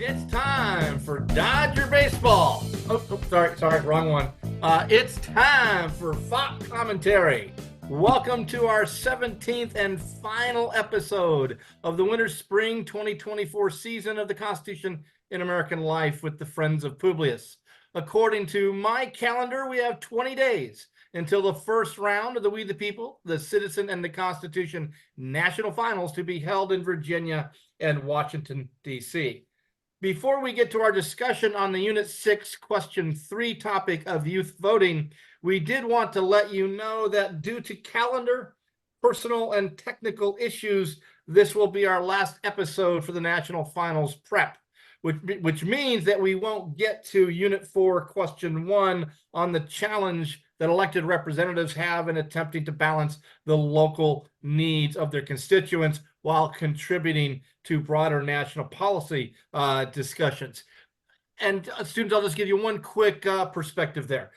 It's time for Dodger Baseball. Sorry, wrong one. It's time for FOP commentary. Welcome to our 17th and final episode of the Winter-Spring 2024 season of the Constitution in American Life with the Friends of Publius. According to my calendar, we have 20 days until the first round of the We the People, the Citizen, and the Constitution National Finals to be held in Virginia and Washington, D.C. Before we get to our discussion on the Unit 6, Question 3 topic of youth voting, we did want to let you know that due to calendar, personal, and technical issues, this will be our last episode for the National Finals prep, which means that we won't get to Unit 4, Question 1 on the challenge that elected representatives have in attempting to balance the local needs of their constituents while contributing to broader national policy discussions. And students, I'll just give you one quick perspective there.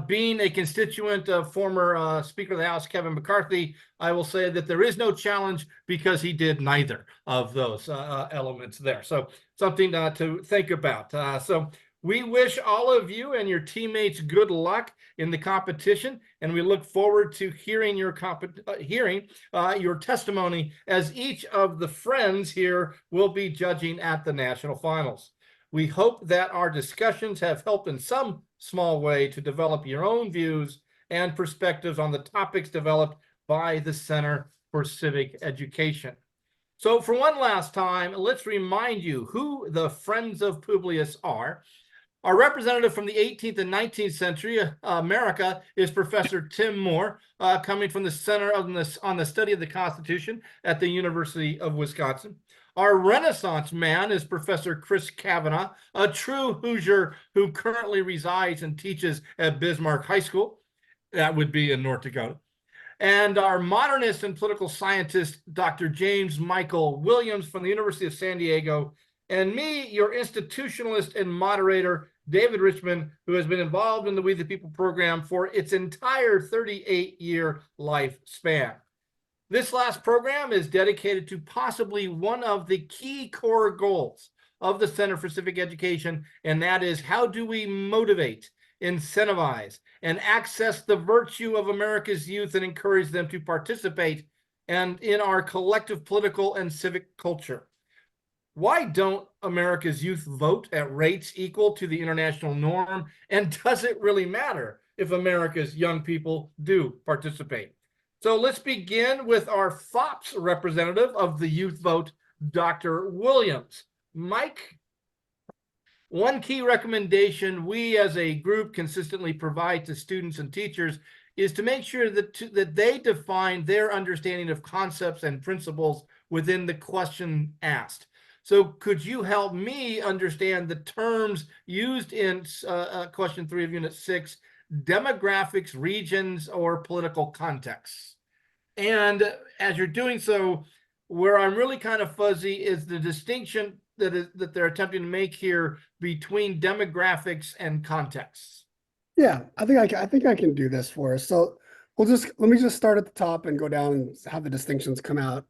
Being a constituent of former Speaker of the House, Kevin McCarthy, I will say that there is no challenge because he did neither of those elements there. So something to think about. So we wish all of you and your teammates good luck in the competition, and we look forward to hearing your testimony as each of the friends here will be judging at the national finals. We hope that our discussions have helped in some small way to develop your own views and perspectives on the topics developed by the Center for Civic Education. So for one last time, let's remind you who the Friends of Publius are. Our representative from the 18th and 19th century America is Professor Tim Moore, coming from the Center on the Study of the Constitution at the University of Wisconsin. Our Renaissance man is Professor Chris Kavanaugh, a true Hoosier who currently resides and teaches at Bismarck High School. That would be in North Dakota. And our modernist and political scientist, Dr. James Michael Williams from the University of San Diego. And me, your institutionalist and moderator, David Richmond, who has been involved in the We the People program for its entire 38-year lifespan. This last program is dedicated to possibly one of the key core goals of the Center for Civic Education, and that is how do we motivate, incentivize, and access the virtue of America's youth and encourage them to participate and in our collective political and civic culture. Why don't America's youth vote at rates equal to the international norm? And does it really matter if America's young people do participate? So let's begin with our FOPS representative of the youth vote, Dr. Williams. Mike, one key recommendation we as a group consistently provide to students and teachers is to make sure that they define their understanding of concepts and principles within the question asked. So could you help me understand the terms used in question 3 of Unit 6, demographics, regions, or political contexts? And as you're doing so, where I'm really kind of fuzzy is the distinction that they're attempting to make here between demographics and contexts. Yeah, I think I can do this for us. So let me just start at the top and go down and have the distinctions come out.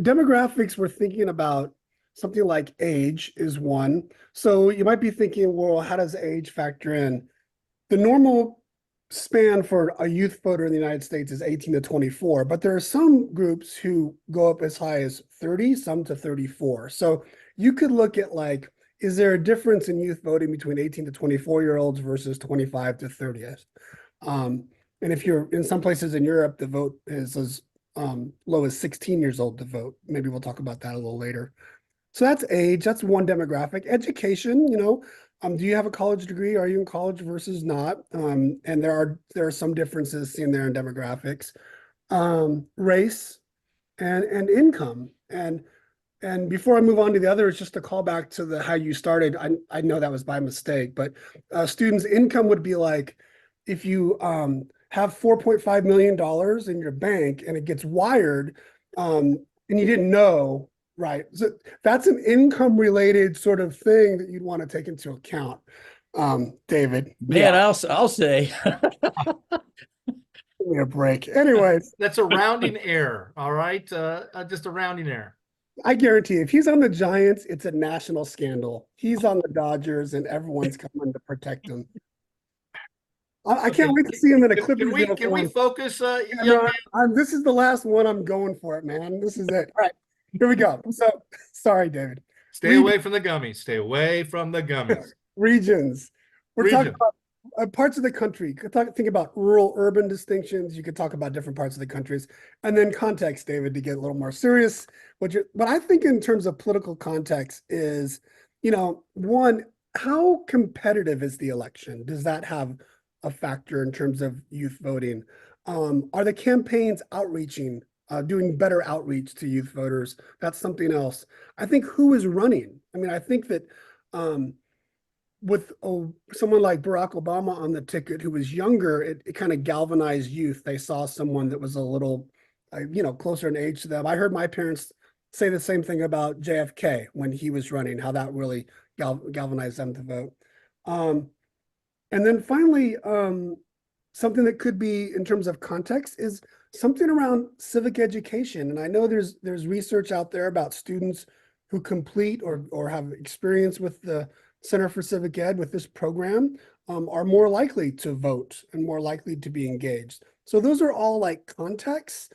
Demographics, we're thinking about something like age is one. So you might be thinking, well, how does age factor in? The normal span for a youth voter in the United States is 18 to 24, but there are some groups who go up as high as 30, some to 34. So you could look at like, is there a difference in youth voting between 18 to 24-year-olds versus 25 to 30th? And if you're in some places in Europe, the vote is as low as 16 years old to vote. Maybe we'll talk about that a little later. So that's age. That's one demographic. Education, do you have a college degree? Are you in college versus not? And there are some differences seen there in demographics. Race and income. And before I move on to the other, it's just a call back to how you started. I know that was by mistake, but students' income would be like if you have $4.5 million in your bank and it gets wired and you didn't know, right? So that's an income related sort of thing that you'd want to take into account. David. Man, yeah. I'll say. Give me a break. Anyways. That's a rounding error. All right. Just a rounding error. I guarantee if he's on the Giants, it's a national scandal. He's on the Dodgers and everyone's coming to protect him. I can't Okay, wait to see him in a can Clippers we uniform. focus, Yeah, young no, man? this is the last one. I'm going for it, man. This is it. All right, here we go. So, sorry, David. Stay Region, away from the gummies. Stay away from the gummies. regions. We're talking Region. about parts of the country. You could think about rural, urban distinctions. You could talk about different parts of the countries, and then context, David, to get a little more serious. What I think in terms of political context is, one, how competitive is the election? Does that have a factor in terms of youth voting? Are the campaigns outreaching, doing better outreach to youth voters? That's something else. I think who is running. I mean, I think that um, with someone like Barack Obama on the ticket who was younger, it kind of galvanized youth. They saw someone that was a little, closer in age to them. I heard my parents say the same thing about JFK when he was running, how that really galvanized them to vote. Um, and then finally, something that could be in terms of context is something around civic education. And I know there's research out there about students who complete or have experience with the Center for Civic Ed with this program are more likely to vote and more likely to be engaged. So those are all like contexts.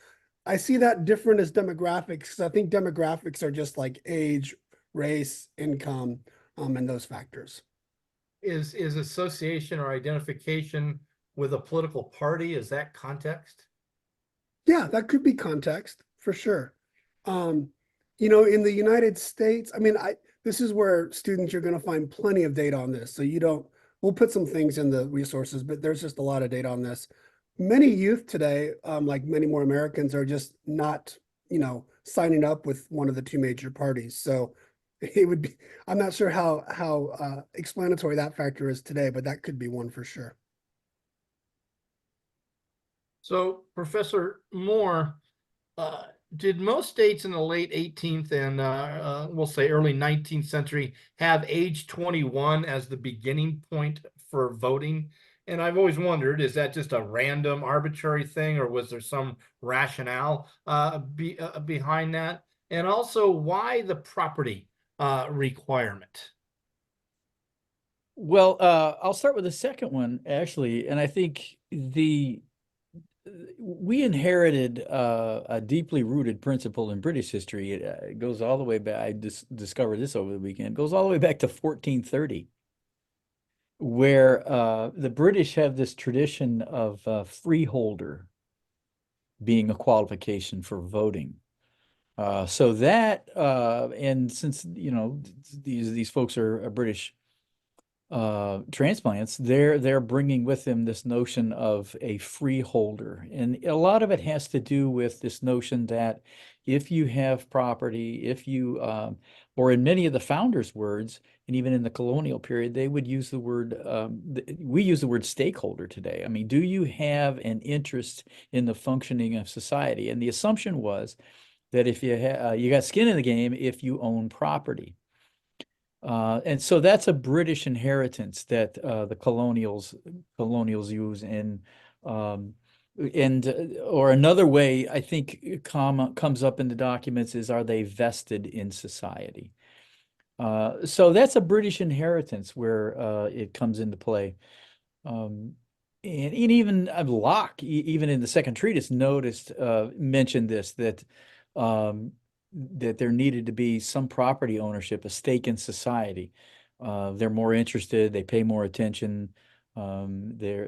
I see that different as demographics. I think demographics are just like age, race, income, and those factors. Is association or identification with a political party, is that context? Yeah, that could be context for sure. Um, in the United States, I mean, this is where students you're going to find plenty of data on this. So we'll put some things in the resources, but there's just a lot of data on this. Many youth today, like many more Americans, are just not, signing up with one of the two major parties. So it would be, I'm not sure how explanatory that factor is today, but that could be one for sure. So, Professor Moore, uh, did most states in the late 18th and we'll say early 19th century have age 21 as the beginning point for voting? And I've always wondered, is that just a random arbitrary thing, or was there some rationale behind that? And also, why the property requirement? Well, I'll start with the second one, actually, and I think the we inherited a deeply rooted principle in British history. It goes all the way back. I discovered this over the weekend. It goes all the way back to 1430, where the British have this tradition of freeholder being a qualification for voting. So that and since these folks are British transplants, they're bringing with them this notion of a freeholder, and a lot of it has to do with this notion that if you have property, if you or in many of the founders' words, and even in the colonial period, they would use the word we use the word stakeholder today. I mean, do you have an interest in the functioning of society? And the assumption was that if you got skin in the game if you own property. And so that's a British inheritance that the colonials use, um, or another way I think comes up in the documents is, are they vested in society? So that's a British inheritance where it comes into play. Um, and even Locke, even in the second treatise, mentioned this, um, that there needed to be some property ownership, a stake in society. They're more interested, they pay more attention. There's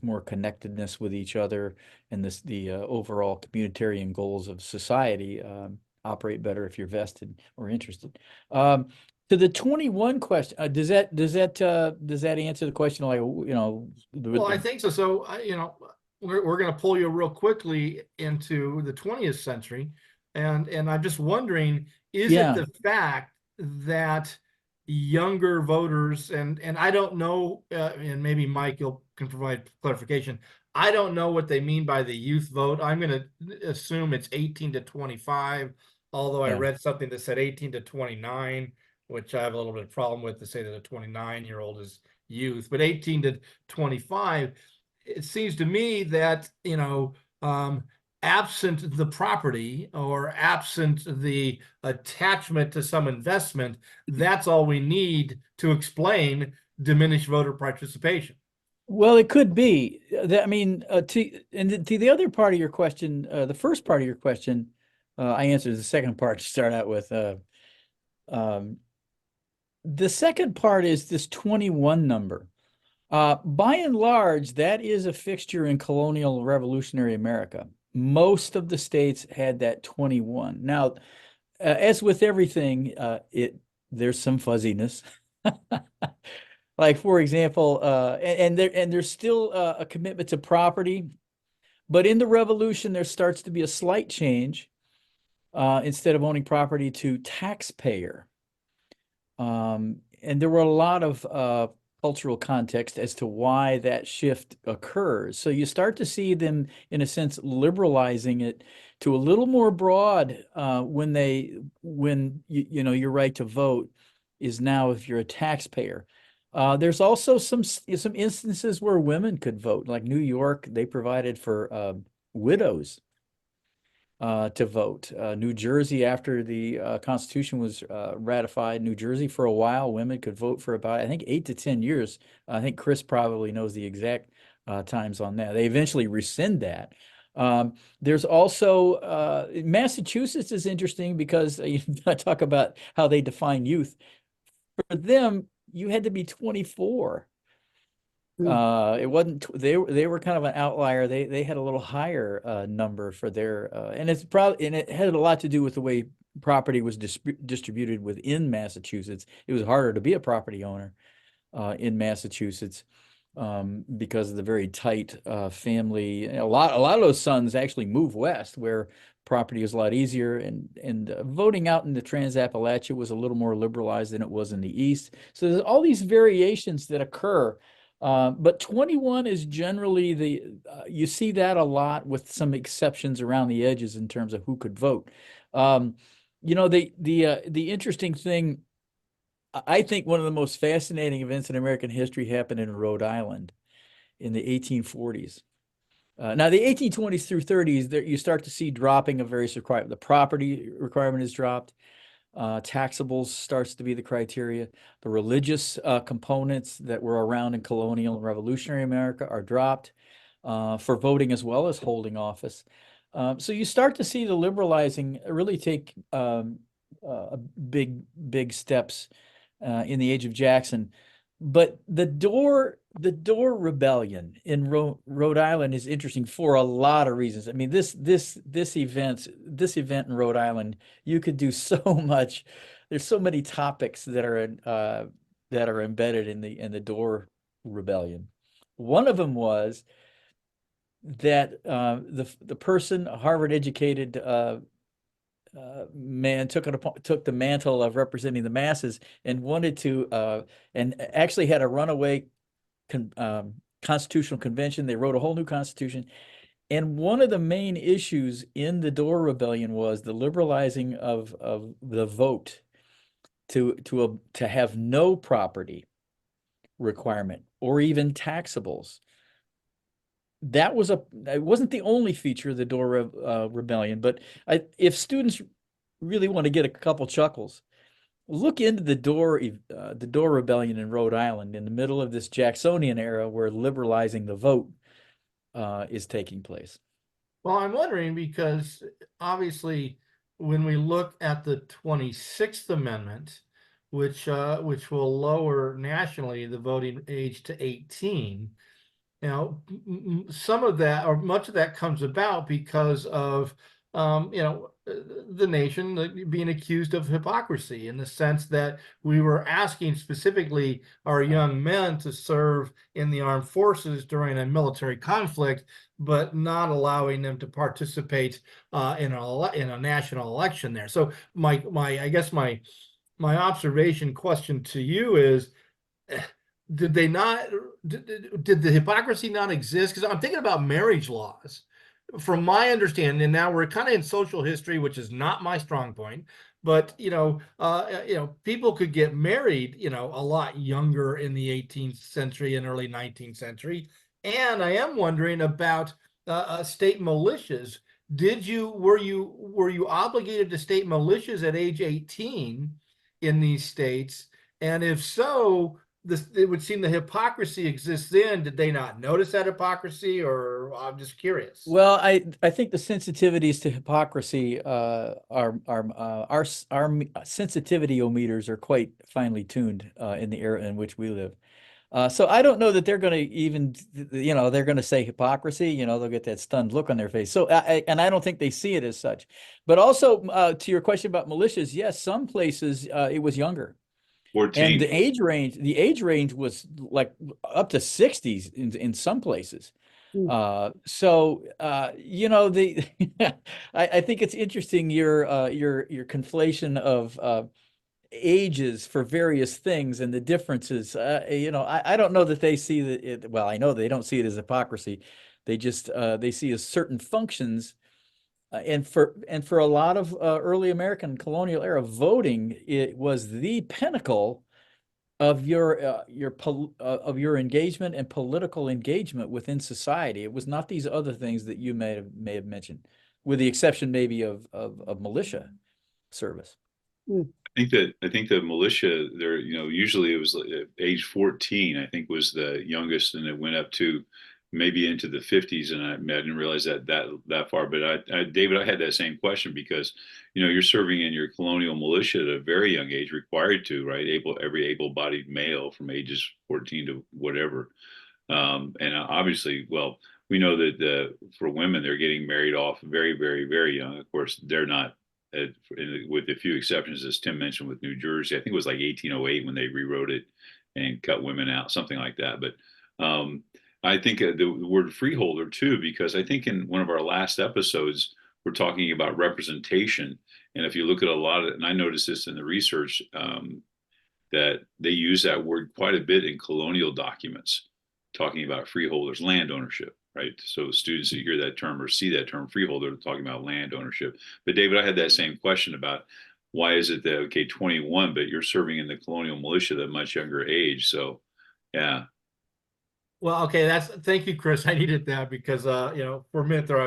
more connectedness with each other, and the overall communitarian goals of society operate better if you're vested or interested. To the 21 question, does that answer the question? Like, Well, I think so. So, we're going to pull you real quickly into the 20th century, and I'm just wondering, is it yeah, the fact that younger voters, and I don't know, and maybe Mike, you can provide clarification. I don't know what they mean by the youth vote. I'm going to assume it's 18 to 25, although I yeah. read something that said 18 to 29, which I have a little bit of problem with, to say that a 29-year-old is youth, but 18 to 25, it seems to me that, um, absent the property or absent the attachment to some investment, that's all we need to explain diminished voter participation. Well, it could be. I mean, to the other part of your question, the first part of your question, I answered the second part to start out with. Um, the second part is this 21 number. By and large, that is a fixture in colonial revolutionary America. Most of the states had that 21. Now, as with everything, there's some fuzziness. Like, for example, there's still a commitment to property, but in the revolution, there starts to be a slight change, instead of owning property, to taxpayer. And there were a lot of cultural context as to why that shift occurs. So you start to see them, in a sense, liberalizing it to a little more broad, when your right to vote is now if you're a taxpayer. There's also some instances where women could vote, like New York. They provided for widows to vote. New Jersey, after the Constitution was ratified, New Jersey, for a while, women could vote for about, I think, 8 to 10 years. I think Chris probably knows the exact times on that. They eventually rescind that. There's also Massachusetts is interesting because I talk about how they define youth. For them, you had to be 24. It wasn't, they were kind of an outlier. They had a little higher number for their and it had a lot to do with the way property was distributed within Massachusetts. It was harder to be a property owner in Massachusetts, because of the very tight family. A lot of those sons actually moved west, where property was a lot easier, and voting out in the Trans-Appalachia was a little more liberalized than it was in the East. So there's all these variations that occur. But 21 is generally you see that a lot, with some exceptions around the edges in terms of who could vote. The interesting thing, I think one of the most fascinating events in American history happened in Rhode Island in the 1840s. Now, the 1820s through 30s, you start to see dropping of various requirements. The property requirement is dropped. Taxables starts to be the criteria. The religious components that were around in colonial and revolutionary America are dropped for voting as well as holding office. So you start to see the liberalizing really take big steps in the age of Jackson. But the Dorr Rebellion in Rhode Island is interesting for a lot of reasons. I mean, this event in Rhode Island, you could do so much. There's so many topics that are embedded in the Dorr Rebellion. One of them was that the person, a Harvard educated man, took the mantle of representing the masses and wanted to and actually had a runaway constitutional convention. They wrote a whole new constitution, and one of the main issues in the Dorr Rebellion was the liberalizing of the vote to have no property requirement or even taxables. It wasn't the only feature of the Dorr Rebellion, but if students really want to get a couple chuckles, look into the Dorr Rebellion in Rhode Island in the middle of this Jacksonian era, where liberalizing the vote is taking place. Well, I'm wondering because obviously, when we look at the 26th Amendment, which will lower nationally the voting age to 18. Now, some of that, or much of that, comes about because of the nation being accused of hypocrisy, in the sense that we were asking specifically our young men to serve in the armed forces during a military conflict, but not allowing them to participate in a national election there. So I guess my observation question to you is, did the hypocrisy not exist? Because I'm thinking about marriage laws. From my understanding, and now we're kind of in social history, which is not my strong point, but people could get married, a lot younger in the 18th century and early 19th century. And I am wondering about state militias were you obligated to state militias at age 18 in these states? And if so, it would seem the hypocrisy exists then. Did they not notice that hypocrisy, or I'm just curious? Well, I think the sensitivities to hypocrisy our sensitivity meters are quite finely tuned in the era in which we live. So I don't know that they're going to even, they're going to say hypocrisy. They'll get that stunned look on their face. So and I don't think they see it as such. But also to your question about militias, yes, some places it was younger. And 14. the age range was like up to 60s in some places. So the I think it's interesting your conflation of ages for various things and the differences. I don't know that they see it. Well, I know they don't see it as hypocrisy. They just they see as certain functions. And for a lot of early American colonial era voting, it was the pinnacle of your engagement and political engagement within society. It was not these other things that you may have mentioned, with the exception maybe of militia service. I think the militia there, usually it was age 14, I think was the youngest, and it went up to maybe into the 50s. And I didn't realize that far. But David, I had that same question because, you're serving in your colonial militia at a very young age, required to, right? Every able-bodied male from ages 14 to whatever. And obviously, well, we know that for women, they're getting married off very, very, very young. Of course, they're not, with a few exceptions, as Tim mentioned, with New Jersey. I think it was like 1808 when they rewrote it and cut women out, something like that. But I think the word freeholder too, because I think in one of our last episodes, we're talking about representation. And if you look at a lot of, and I noticed this in the research, that they use that word quite a bit in colonial documents, talking about freeholders, land ownership, right? So students that hear that term or see that term freeholder, they're talking about land ownership. But David, I had that same question about why is it that, okay, 21, but you're serving in the colonial militia at a much younger age. So, yeah. Well, okay, thank you, Chris. I needed that because for a minute there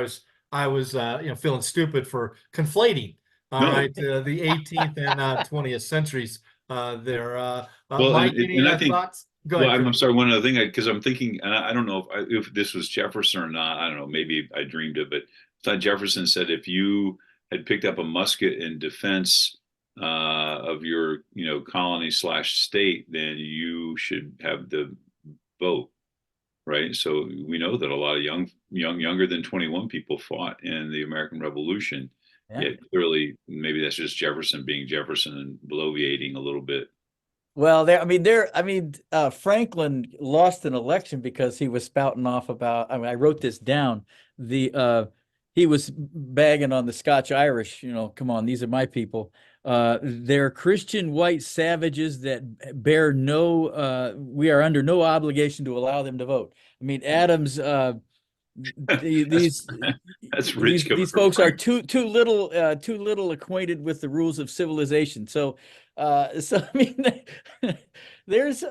I was feeling stupid for conflating. All No. right, the 18th and 20th centuries there. Well, Mike, any and I think, thoughts? Go well, ahead, I'm Chris. sorry, one other thing, because I'm thinking, and I don't know if this was Jefferson or not. I don't know, maybe I dreamed it, but I thought Jefferson said if you had picked up a musket in defense of your, colony slash state, then you should have the vote, right? So we know that a lot of younger than 21 people fought in the American Revolution. Yeah. Yet clearly, maybe that's just Jefferson being Jefferson and bloviating a little bit. Well, Franklin lost an election because he was spouting off about, I wrote this down. He was bagging on the Scotch Irish, come on, these are my people. They're Christian white savages that we are under no obligation to allow them to vote. I mean, Adams, these That's rich coming these from folks are Frank. too little acquainted with the rules of civilization. So I mean, there's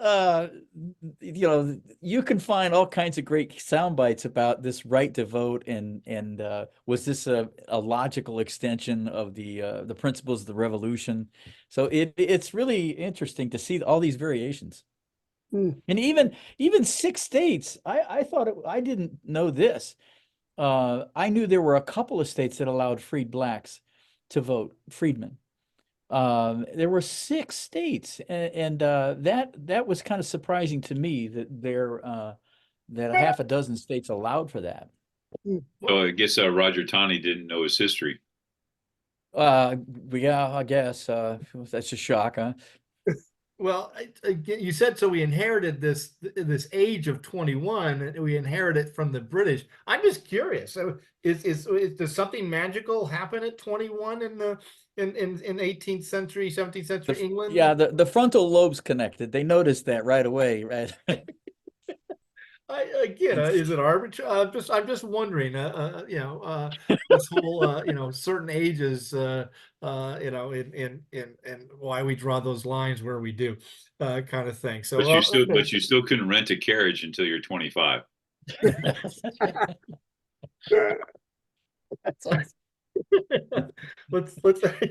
you can find all kinds of great sound bites about this right to vote, and was this a logical extension of the principles of the revolution? So it's really interesting to see all these variations. And even 6 states, I thought I didn't know this. I knew there were a couple of states that allowed freed blacks to vote, freedmen. There were 6 states, and that was kind of surprising to me that a half a dozen states allowed for that. So I guess Roger Taney didn't know his history. Yeah, I guess that's a shock, huh? Well, again, you said so. We inherited this age of 21, and we inherited from the British. I'm just curious. So, does something magical happen at 21 in 18th century, 17th century England? Yeah, the frontal lobes connected. They noticed that right away, right? Is it arbitrary? I'm just wondering. This whole certain ages, and why we draw those lines where we do, kind of thing. So, But you still couldn't rent a carriage until you're 25. That's awesome. Let's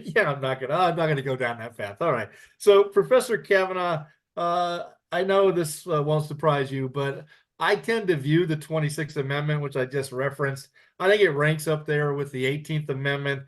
yeah, I'm not gonna go down that path. All right. So Professor Kavanaugh, I know this won't surprise you, but I tend to view the 26th Amendment, which I just referenced. I think it ranks up there with the 18th Amendment,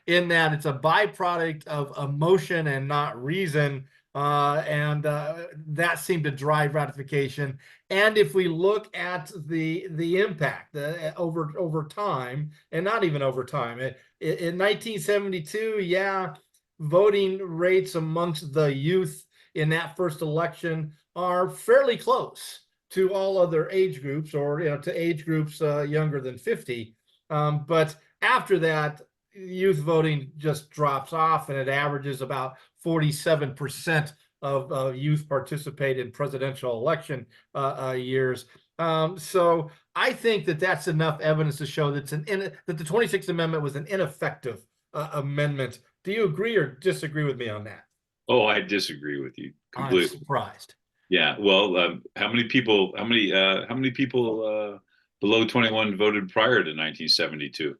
in that it's a byproduct of emotion and not reason. And that seemed to drive ratification. And if we look at the impact over time, and not even over time, in 1972, yeah, voting rates amongst the youth in that first election are fairly close to all other age groups, or to age groups younger than 50. But after that, youth voting just drops off, and it averages about 47% of youth participate in presidential election years. So I think that that's enough evidence to show that that the 26th Amendment was an ineffective amendment. Do you agree or disagree with me on that? Oh, I disagree with you I'm completely. surprised. Yeah. Well, how many people? How many people below 21 voted prior to 1972?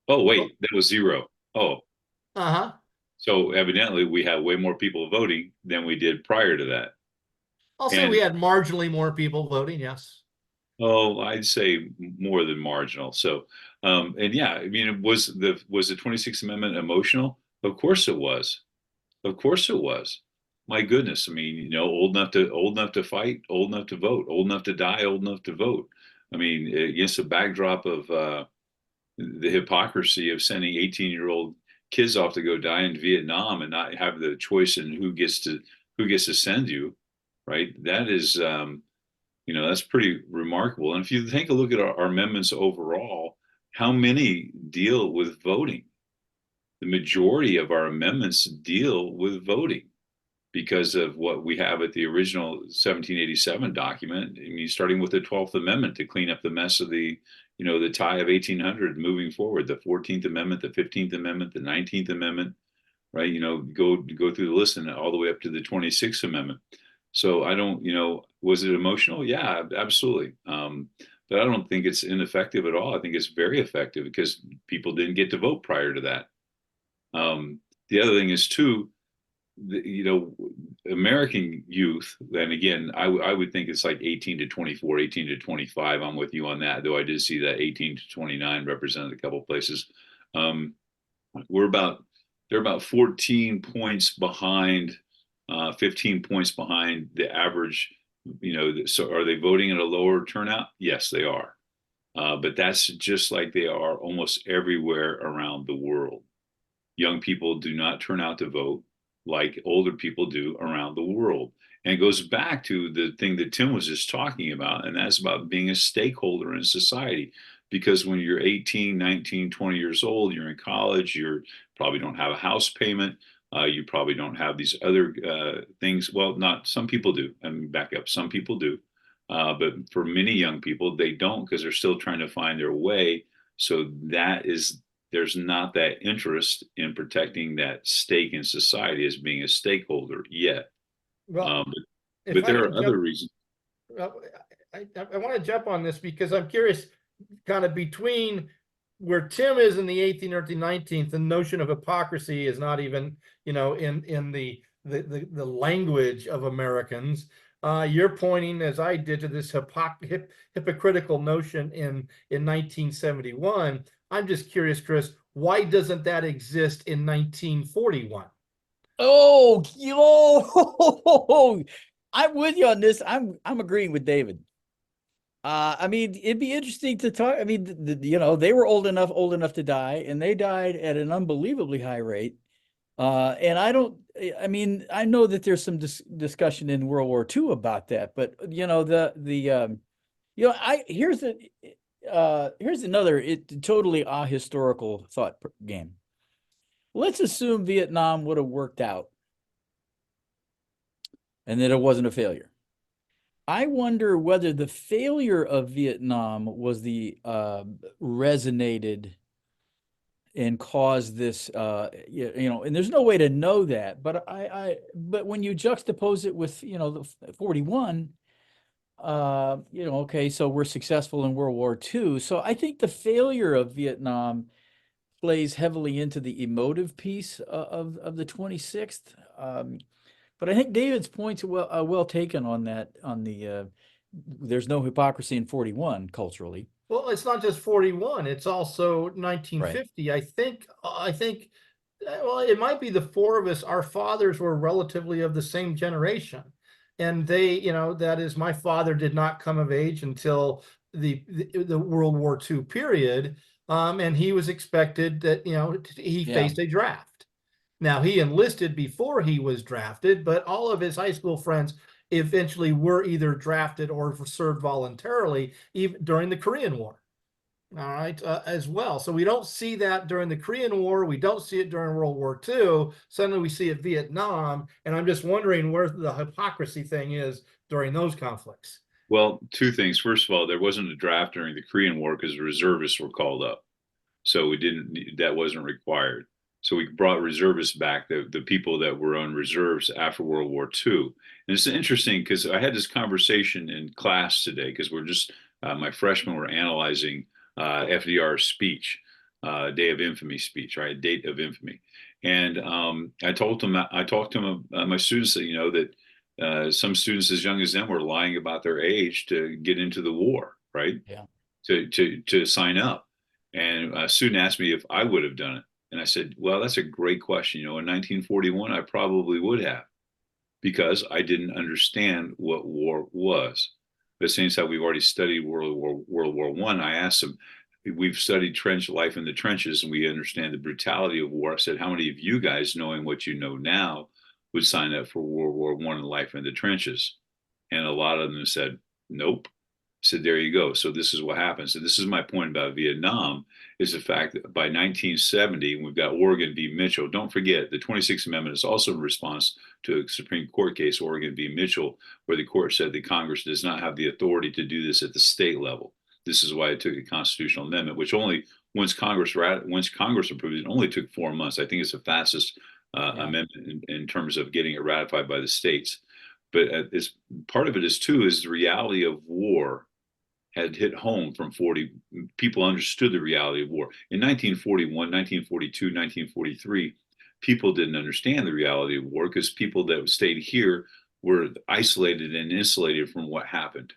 Oh, wait, that was zero. Oh, Uh-huh. so evidently we have way more people voting than we did prior to that. I'll say we And had marginally more people voting, yes. oh, I'd say more than marginal. So, and yeah, I mean, was the 26th Amendment emotional? Of course it was. Of course it was. My goodness. I mean, old enough to fight, old enough to vote, old enough to die, old enough to vote. I mean, against the backdrop of the hypocrisy of sending 18-year-old kids off to go die in Vietnam and not have the choice in who gets to send you, right? That is, that's pretty remarkable. And if you take a look at our amendments overall, how many deal with voting? The majority of our amendments deal with voting because of what we have at the original 1787 document. I mean, starting with the 12th Amendment to clean up the mess of the tie of 1800 moving forward, the 14th Amendment, the 15th Amendment, the 19th Amendment, right? Go through the list and all the way up to the 26th Amendment. So I don't, was it emotional? Yeah, absolutely. But I don't think it's ineffective at all. I think it's very effective because people didn't get to vote prior to that. The other thing is too, American youth, and again, I would think it's like 18 to 24, 18 to 25. I'm with you on that, though I did see that 18 to 29 represented a couple places. Um, they're about 14 points behind, 15 points behind the average. So are they voting at a lower turnout? Yes, they are. But that's just like they are almost everywhere around the world. Young people do not turn out to vote like older people do around the world. And it goes back to the thing that Tim was just talking about, and that's about being a stakeholder in society. Because when you're 18, 19, 20 years old, you're in college, you probably don't have a house payment. You probably don't have these other things. Well, not some people do. And back up, some people do. But for many young people, they don't because they're still trying to find their way. So there's not that interest in protecting that stake in society as being a stakeholder yet. Well, Um, if but I there can are other jump, reasons. I want to jump on this because I'm curious, kind of between where Tim is in the 18th or the 19th, the notion of hypocrisy is not even, in the language of Americans. You're pointing, as I did, to this hypocritical notion in 1971. I'm just curious, Chris, why doesn't that exist in 1941? Oh, I'm with you on this. I'm agreeing with David. I mean, it'd be interesting to talk. I mean, they were old enough to die, and they died at an unbelievably high rate. And I mean, I know that there's some discussion in World War II about that, but here's another totally ahistorical thought game. Let's assume Vietnam would have worked out and that it wasn't a failure. I wonder whether the failure of Vietnam was the resonated and caused this, and there's no way to know that. But but when you juxtapose it with, the 41, okay, so we're successful in World War II. So I think the failure of Vietnam plays heavily into the emotive piece of the 26th. But I think David's points are well taken on that, on the there's no hypocrisy in 41 culturally. Well, it's not just 41, it's also Right. 1950. I think, well, it might be the four of us, our fathers were relatively of the same generation. And they, that is, my father did not come of age until the World War II period. And he was expected that, he Yeah. faced a draft. Now, he enlisted before he was drafted, but all of his high school friends eventually were either drafted or served voluntarily, even during the Korean War. All right, as well. So we don't see that during the Korean War. We don't see it during World War II. Suddenly we see it Vietnam. And I'm just wondering where the hypocrisy thing is during those conflicts. Well, two things. First of all, there wasn't a draft during the Korean War because reservists were called up. So that wasn't required. So we brought reservists back, the people that were on reserves after World War II. And it's interesting because I had this conversation in class today because my freshmen were analyzing FDR's speech, Day of Infamy speech, right? Date of Infamy. And I talked to my students that, that some students as young as them were lying about their age to get into the war, right? Yeah. To sign up. And a student asked me if I would have done it. And I said, well, that's a great question. In 1941, I probably would have, because I didn't understand what war was. But since that we've already studied World War I asked them, we've studied trench life in the trenches and we understand the brutality of war. I said, how many of you guys, knowing what you know now, would sign up for World War I and life in the trenches? And a lot of them said, nope. So there you go. So this is what happens. And this is my point about Vietnam, is the fact that by 1970, we've got Oregon v. Mitchell. Don't forget, the 26th Amendment is also in response to a Supreme Court case, Oregon v. Mitchell, where the court said that Congress does not have the authority to do this at the state level. This is why it took a constitutional amendment, which only once Congress approved it, only took 4 months. I think it's the fastest amendment in terms of getting it ratified by the states. But part of it is the reality of war had hit home from 40. People understood the reality of war. In 1941, 1942, 1943, people didn't understand the reality of war because people that stayed here were isolated and insulated from what happened.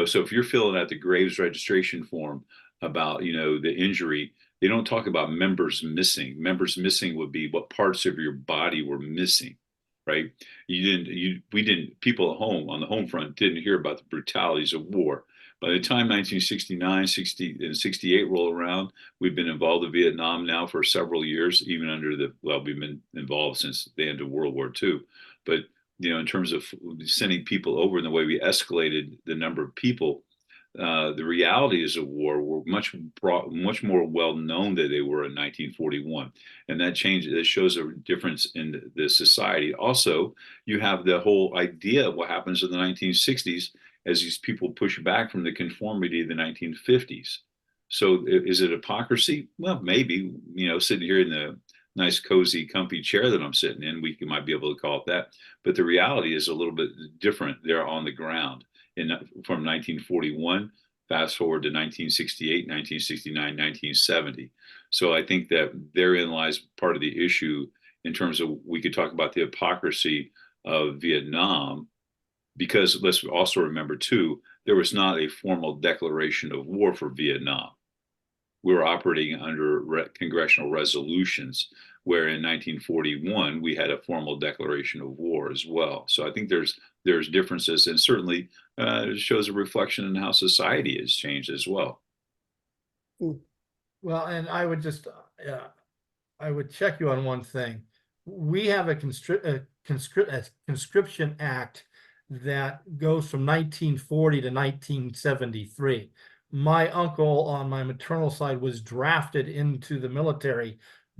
So if you're filling out the graves registration form about, the injury, they don't talk about members missing. Members missing would be what parts of your body were missing, right? People at home on the home front didn't hear about the brutalities of war. By the time 1969, 60, and 68 roll around, we've been involved in Vietnam now for several years, even we've been involved since the end of World War II. But, in terms of sending people over and the way we escalated the number of people, the realities of war were much more well known than they were in 1941, and that shows a difference in the society. Also, you have the whole idea of what happens in the 1960s as these people push back from the conformity of the 1950s. So, is it hypocrisy? Well, maybe. Sitting here in the nice, cozy, comfy chair that I'm sitting in, we might be able to call it that. But the reality is a little bit different there on the ground. From 1941, fast forward to 1968, 1969, 1970. So I think that therein lies part of the issue in terms of, we could talk about the hypocrisy of Vietnam, because let's also remember too, there was not a formal declaration of war for Vietnam. We were operating under congressional resolutions, where in 1941 we had a formal declaration of war as well. So I think there's differences, and certainly it shows a reflection in how society has changed as well. Well, and I would just, I would check you on one thing. We have a conscription act that goes from 1940 to 1973. My uncle on my maternal side was drafted into the military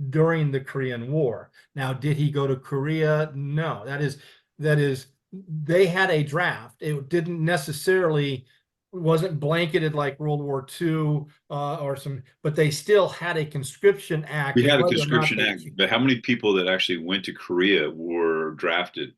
during the Korean War. Now, did he go to Korea? No. That is, they had a draft. It didn't necessarily, wasn't blanketed like World War II but they still had a conscription act. We had a conscription act, but how many people that actually went to Korea were drafted?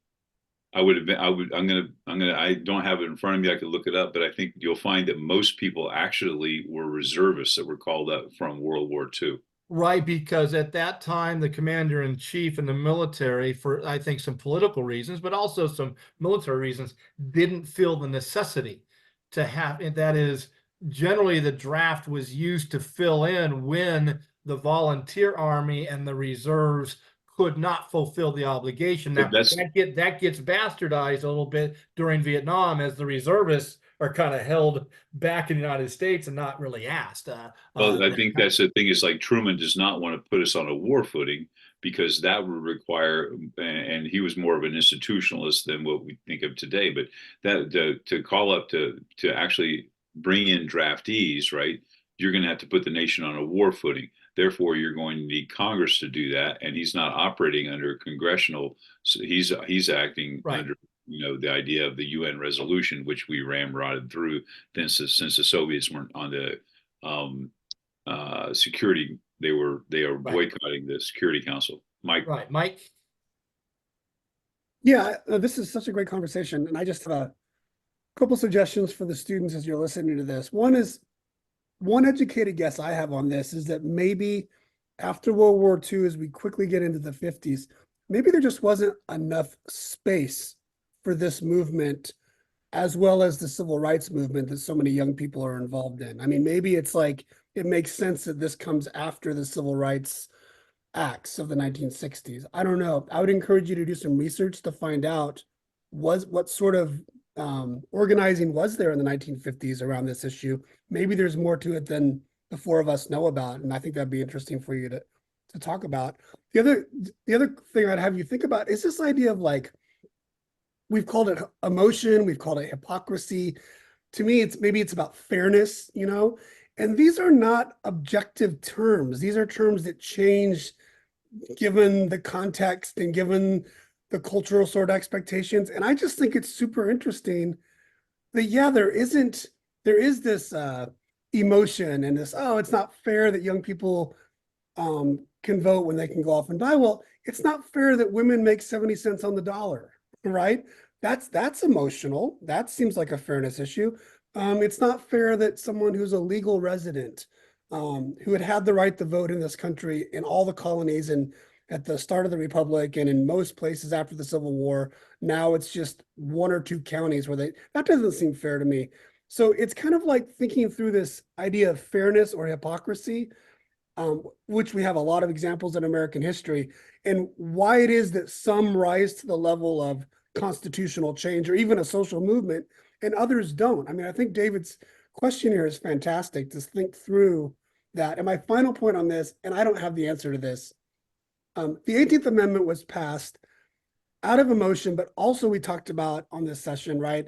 I would have been, I don't have it in front of me. I could look it up, but I think you'll find that most people actually were reservists that were called up from World War II. Right, because at that time, the commander in chief in the military, for I think some political reasons, but also some military reasons, didn't feel the necessity to have it. That is, generally the draft was used to fill in when the volunteer army and the reserves could not fulfill the obligation. Now That's that gets bastardized a little bit during Vietnam, as the reservists are kind of held back in the United States and not really asked. Well, I think that's the thing is like Truman does not want to put us on a war footing because that would require, and he was more of an institutionalist than what we think of today. But that to call up to actually bring in draftees, right? You're going to have to put the nation on a war footing. Therefore, you're going to need Congress to do that, and he's not operating under congressional. So he's acting Right. under the idea of the UN resolution, which we ramrodded through. Then since the Soviets weren't on the security, they are Right. boycotting the Security Council. Mike, Right, Mike. Yeah, this is such a great conversation, and I just have a couple suggestions for the students as you're listening to this. One educated guess I have on this is that maybe after World War II, as we quickly get into the 50s, maybe there just wasn't enough space for this movement, as well as the civil rights movement that so many young people are involved in. I mean, maybe it's like it makes sense that this comes after the civil rights acts of the 1960s. I don't know. I would encourage you to do some research to find out what sort of organizing was there in the 1950s around this issue. Maybe there's more to it than the four of us know about, and I think that'd be interesting for you to talk about. The other thing I'd have you think about is this idea of like, we've called it emotion, we've called it hypocrisy. To me, it's about fairness, and these are not objective terms. These are terms that change given the context and given the cultural sort of expectations. And I just think it's super interesting that, yeah, there is this emotion and this, oh, it's not fair that young people can vote when they can go off and die. Well, it's not fair that women make 70 cents on the dollar, right? That's emotional. That seems like a fairness issue. It's not fair that someone who's a legal resident, who had the right to vote in this country in all the colonies and at the start of the Republic and in most places after the Civil War, now it's just one or two counties where that doesn't seem fair to me. So it's kind of like thinking through this idea of fairness or hypocrisy, which we have a lot of examples in American history, and why it is that some rise to the level of constitutional change or even a social movement and others don't. I mean, I think David's question here is fantastic to think through that. And my final point on this, and I don't have the answer to this, the 18th Amendment was passed out of emotion, but also we talked about on this session, right?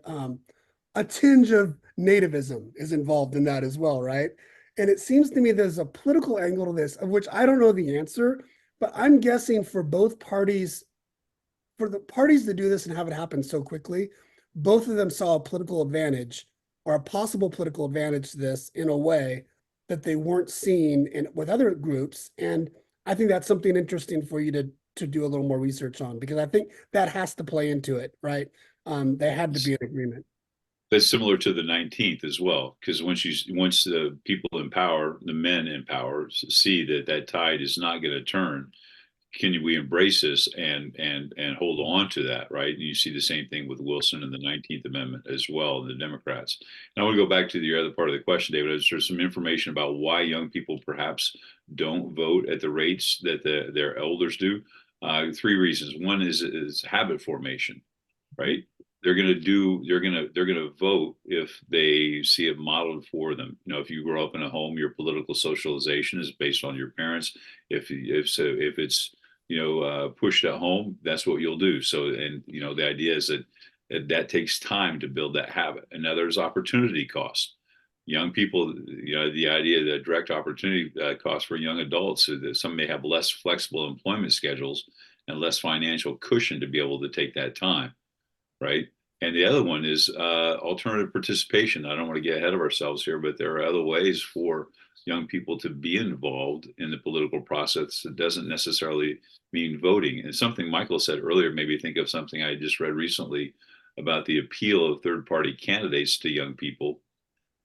A tinge of nativism is involved in that as well, right? And it seems to me there's a political angle to this, of which I don't know the answer, but I'm guessing for both parties, for the parties to do this and have it happen so quickly, both of them saw a political advantage or a possible political advantage to this in a way that they weren't seeing with other groups. And I think that's something interesting for you to do a little more research on, because I think that has to play into it, right? They had to be in agreement. that's similar to the 19th as well, because once the people in power, the men in power, see that tide is not going to turn, can we embrace this and hold on to that, right? And you see the same thing with Wilson and the 19th Amendment as well, the Democrats. And I want to go back to the other part of the question, David. There's some information about why young people perhaps don't vote at the rates that their elders do. Three reasons. One is habit formation, right? They're gonna vote if they see it modeled for them. If you grow up in a home, your political socialization is based on your parents. If it's pushed at home, that's what you'll do. So, and the idea is that takes time to build that habit. And now there's opportunity cost. Young people, the idea that direct opportunity cost for young adults, so that some may have less flexible employment schedules and less financial cushion to be able to take that time, right? And the other one is alternative participation. I don't want to get ahead of ourselves here, but there are other ways for young people to be involved in the political process. It doesn't necessarily mean voting. And something Michael said earlier made me think of something I just read recently about the appeal of third-party candidates to young people.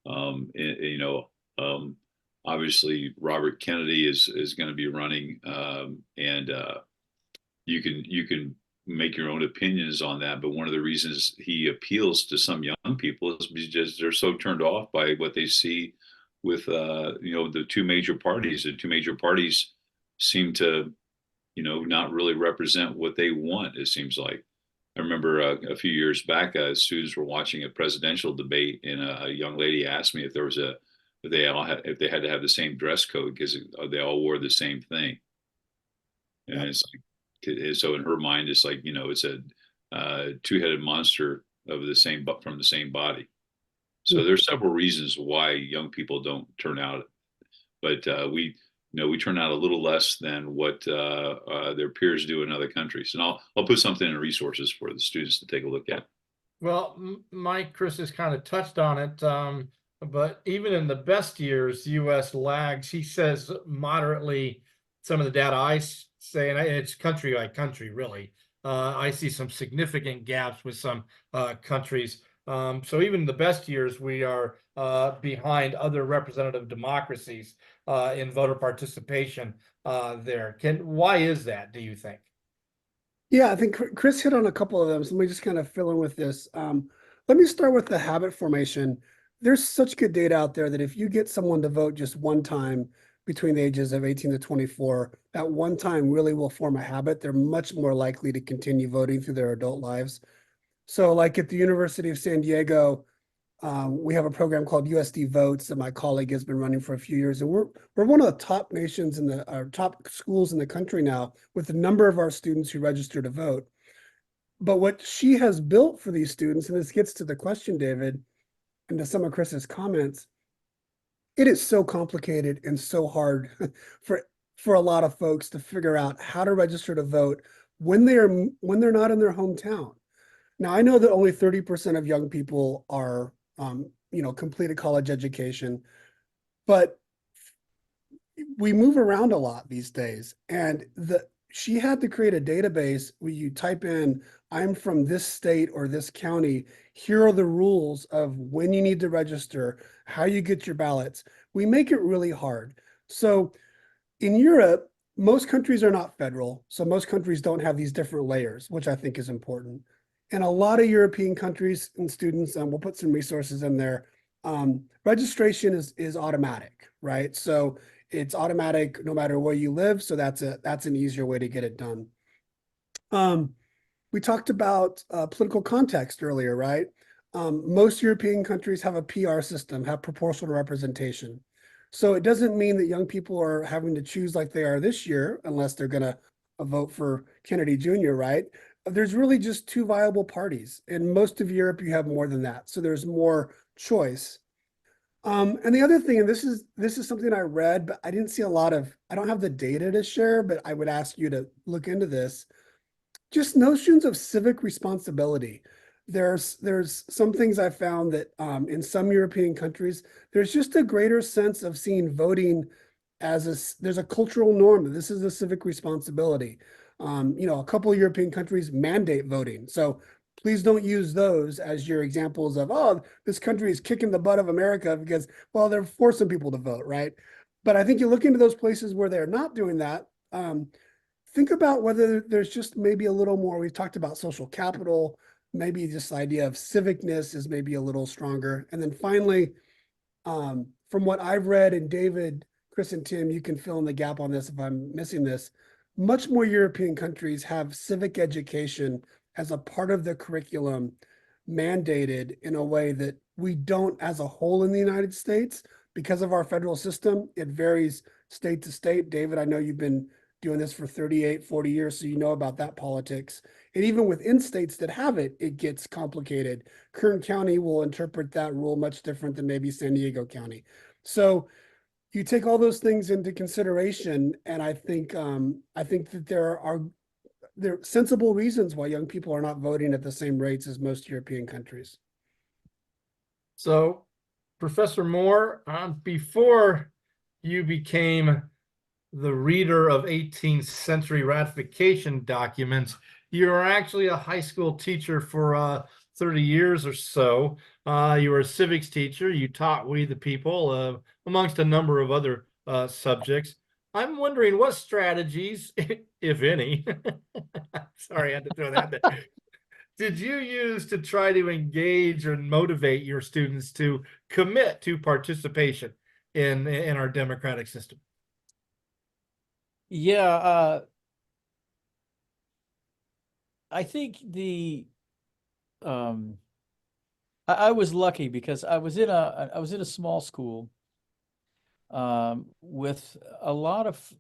You know, obviously Robert Kennedy is going to be running, and you can make your own opinions on that. But one of the reasons he appeals to some young people is because they're so turned off by what they see with the two major parties. The two major parties seem to not really represent what they want. It seems like. I remember a few years back, students were watching a presidential debate, and a young lady asked me if there was if they had to have the same dress code because they all wore the same thing. And Yep. it's like, so in her mind, it's like, it's a two-headed monster of the same, but from the same body. So there's several reasons why young people don't turn out, but we turn out a little less than what their peers do in other countries. And I'll put something in resources for the students to take a look at. Well, Mike, Chris has kind of touched on it, but even in the best years, the U.S. lags. He says moderately. Some of the data say, and it's country by country, really. I see some significant gaps with some countries. So even in the best years, we are behind other representative democracies in voter participation there. Why is that, do you think? Yeah, I think Chris hit on a couple of them. So let me just kind of fill in with this. Let me start with the habit formation. There's such good data out there that if you get someone to vote just one time between the ages of 18 to 24, that one time really will form a habit. They're much more likely to continue voting through their adult lives. So like at the University of San Diego, we have a program called USD Votes that my colleague has been running for a few years, and we're one of the top nations in our top schools in the country now with the number of our students who register to vote. But what she has built for these students, and this gets to the question, David, and to some of Chris's comments, it is so complicated and so hard for a lot of folks to figure out how to register to vote when they're not in their hometown. Now, I know that only 30% of young people are, completed college education, but we move around a lot these days. And she had to create a database where you type in, I'm from this state or this county. Here are the rules of when you need to register, how you get your ballots. We make it really hard. So in Europe, most countries are not federal. So most countries don't have these different layers, which I think is important. In a lot of European countries and students, and we'll put some resources in there, registration is automatic, right? So it's automatic no matter where you live. So that's an easier way to get it done. We talked about political context earlier, right? Most European countries have a PR system, have proportional representation. So it doesn't mean that young people are having to choose like they are this year, unless they're going to vote for Kennedy Jr., right? There's really just two viable parties. In most of Europe, you have more than that. So there's more choice. And the other thing, and this is something I read, but I didn't see I don't have the data to share, but I would ask you to look into this. Just notions of civic responsibility. There's some things I found that in some European countries, there's just a greater sense of seeing voting there's a cultural norm. This is a civic responsibility. A couple of European countries mandate voting. So please don't use those as your examples of, oh, this country is kicking the butt of America because, well, they're forcing people to vote, right? But I think you look into those places where they're not doing that. Think about whether there's just maybe a little more. We've talked about social capital, maybe this idea of civicness is maybe a little stronger. And then finally, from what I've read, and David, Chris, and Tim, you can fill in the gap on this if I'm missing this, much more European countries have civic education as a part of the curriculum mandated in a way that we don't as a whole in the United States. Because of our federal system, it varies state to state. David, I know you've been doing this for 38, 40 years, so you know about that politics. And even within states that have it, it gets complicated. Kern County will interpret that rule much different than maybe San Diego County. So you take all those things into consideration, and I think that there are there are sensible reasons why young people are not voting at the same rates as most European countries. So, Professor Moore, before you became the reader of 18th century ratification documents, you were actually a high school teacher for 30 years or so. You were a civics teacher. You taught We the People, amongst a number of other subjects. I'm wondering what strategies, if any, sorry, I had to throw that in there, did you use to try to engage and motivate your students to commit to participation in our democratic system? Yeah, I think I was lucky because I was in a small school with a lot of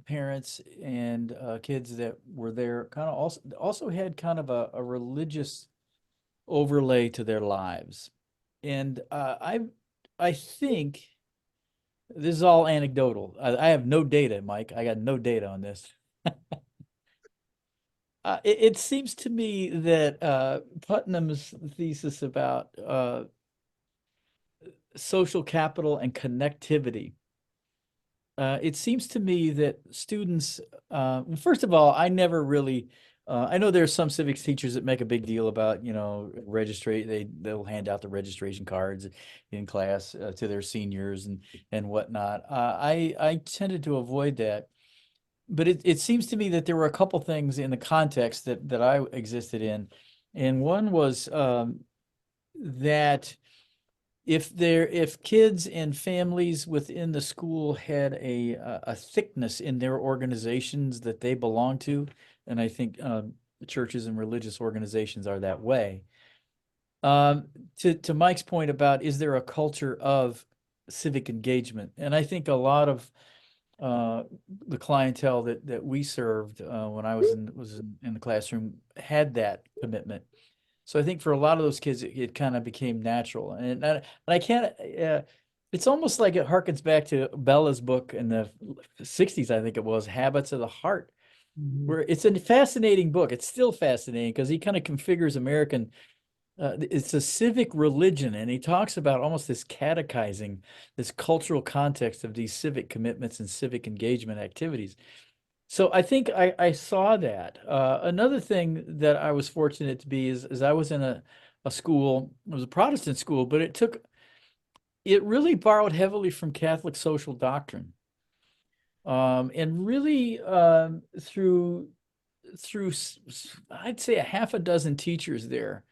parents and kids that were there kind of also had kind of a religious overlay to their lives. And I think this is all anecdotal. I have no data, Mike. I got no data on this. It seems to me that Putnam's thesis about social capital and connectivity, it seems to me that students, first of all, I never really, I know there's some civics teachers that make a big deal about, they'll hand out the registration cards in class to their seniors and whatnot. I tended to avoid that. But it seems to me that there were a couple things in the context that I existed in. And one was that if kids and families within the school had a thickness in their organizations that they belong to, and I think churches and religious organizations are that way. To Mike's point about, is there a culture of civic engagement? And I think a lot of the clientele that we served when I was in the classroom had that commitment. So I think for a lot of those kids, it kind of became natural. And I can't. It's almost like it harkens back to Bella's book in the 60s, I think it was, Habits of the Heart, where it's a fascinating book. It's still fascinating because he kind of configures American. It's a civic religion, and he talks about almost this catechizing, this cultural context of these civic commitments and civic engagement activities. So I think I saw that. Another thing that I was fortunate to be is I was in a school, it was a Protestant school, but it really borrowed heavily from Catholic social doctrine. And really through I'd say a half a dozen teachers there,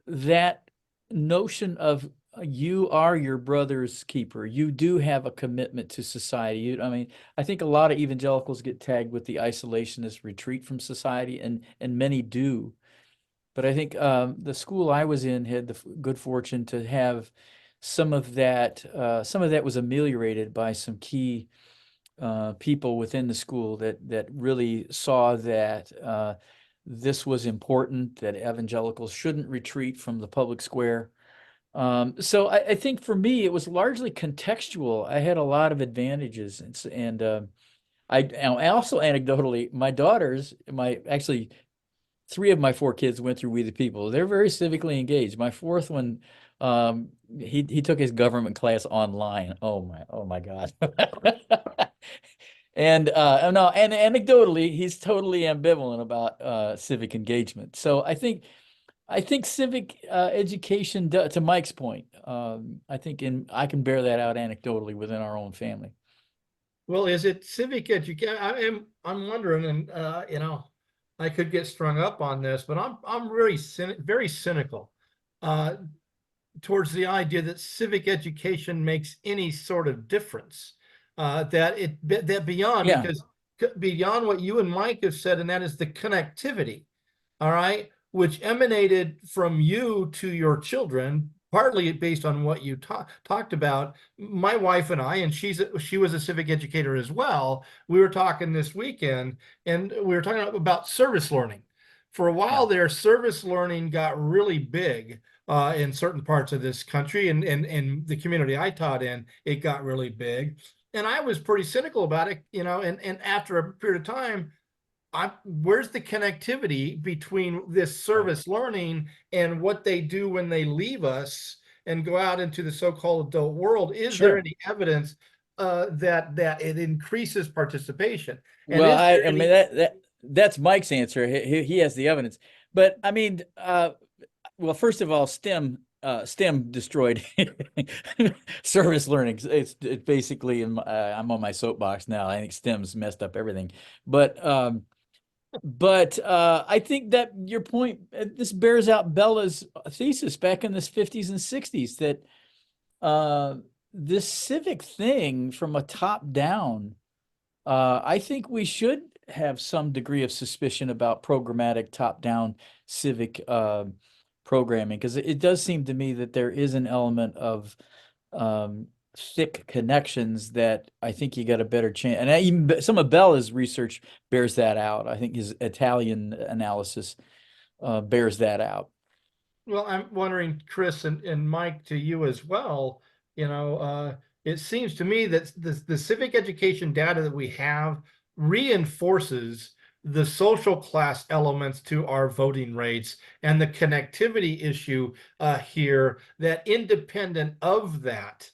that notion of you are your brother's keeper. You do have a commitment to society. I mean, I think a lot of evangelicals get tagged with the isolationist retreat from society, and many do. But I think the school I was in had the good fortune to have some of that. Some of that was ameliorated by some key people within the school that really saw that this was important, that evangelicals shouldn't retreat from the public square. So I think for me, it was largely contextual. I had a lot of advantages. And I also anecdotally, my daughters, actually 3 of my 4 kids went through We the People. They're very civically engaged. My 4th one, he took his government class online. Oh my God. And no, and anecdotally, he's totally ambivalent about civic engagement. So I think civic education, to Mike's point, I think I can bear that out anecdotally within our own family. Well, is it civic education? I'm wondering, and I could get strung up on this, but I'm really very cynical towards the idea that civic education makes any sort of difference. That beyond, Yeah. because beyond what you and Mike have said, and that is the connectivity, all right, which emanated from you to your children, partly based on what you talked about. My wife and I, and she was a civic educator as well. We were talking this weekend, and we were talking about service learning. For a while there, service learning got really big in certain parts of this country, and the community I taught in, it got really big. And I was pretty cynical about it, and after a period of time, where's the connectivity between this service learning and what they do when they leave us and go out into the so-called adult world? Is there Sure. any evidence that it increases participation? And Well, is there I mean any that's Mike's answer. He has the evidence. But I mean, well, first of all, STEM destroyed service learning. It's basically I'm on my soapbox now. I think STEM's messed up everything. But I think that your point, this bears out Bella's thesis back in the 50s and 60s that this civic thing from a top down, I think we should have some degree of suspicion about programmatic top down civic programming, because it does seem to me that there is an element of thick connections that I think you got a better chance. And even some of Bella's research bears that out. I think his Italian analysis bears that out. Well, I'm wondering, Chris and Mike, to you as well, it seems to me that the civic education data that we have reinforces the social class elements to our voting rates and the connectivity issue here, that independent of that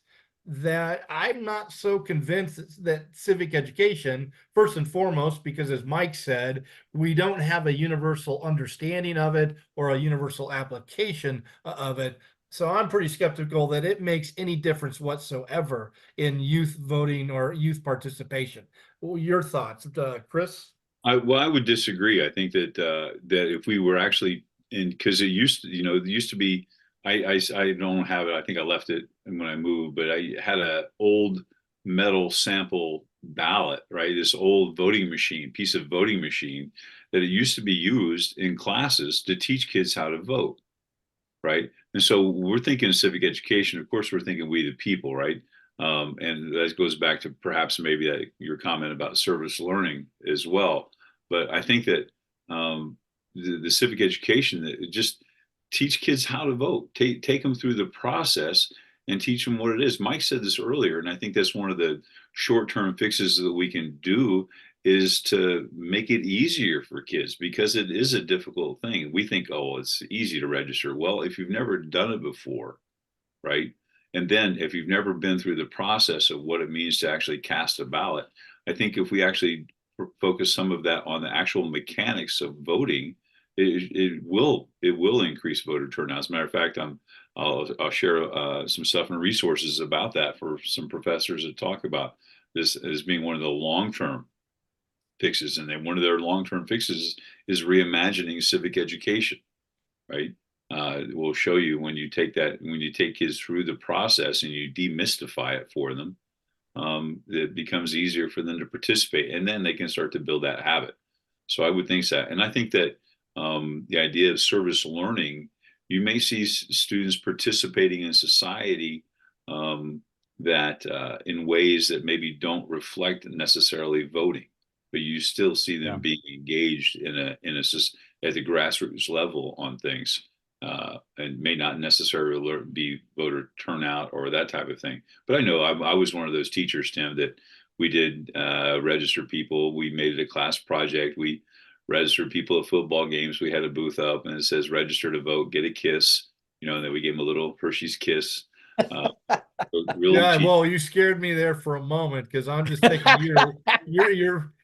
I'm not so convinced that civic education, first and foremost, because as Mike said, we don't have a universal understanding of it or a universal application of it. So I'm pretty skeptical that it makes any difference whatsoever in youth voting or youth participation. Well, your thoughts, Chris? I would disagree. I think that if we were actually in, because it used to be, I don't have it. I think I left it when I moved, but I had a old metal sample ballot, right? This old piece of voting machine that it used to be used in classes to teach kids how to vote, right? And so we're thinking civic education. Of course, we're thinking we the people, right? And that goes back to perhaps maybe your comment about service learning as well. But I think that the civic education, that just teach kids how to vote, take them through the process and teach them what it is. Mike said this earlier, and I think that's one of the short-term fixes that we can do is to make it easier for kids, because it is a difficult thing. We think, oh, it's easy to register. Well, if you've never done it before, right? And then if you've never been through the process of what it means to actually cast a ballot, I think if we actually focus some of that on the actual mechanics of voting, it will increase voter turnout. As a matter of fact, I'll share some stuff and resources about that for some professors that talk about this as being one of the long-term fixes. And then one of their long-term fixes is reimagining civic education, right? We'll show you when you take kids through the process and you demystify it for them, it becomes easier for them to participate, and then they can start to build that habit. So I would think that, and I think that the idea of service learning, you may see students participating in society that in ways that maybe don't reflect necessarily voting, but you still see them being engaged at the grassroots level on things, and may not necessarily be voter turnout or that type of thing. But I know I was one of those teachers, Tim, that we did register people. We made it a class project. We registered people at football games. We had a booth up and it says register to vote, get a kiss, and then we gave them a little Hershey's kiss. Really Yeah, cheap. well, you scared me there for a moment because I'm just thinking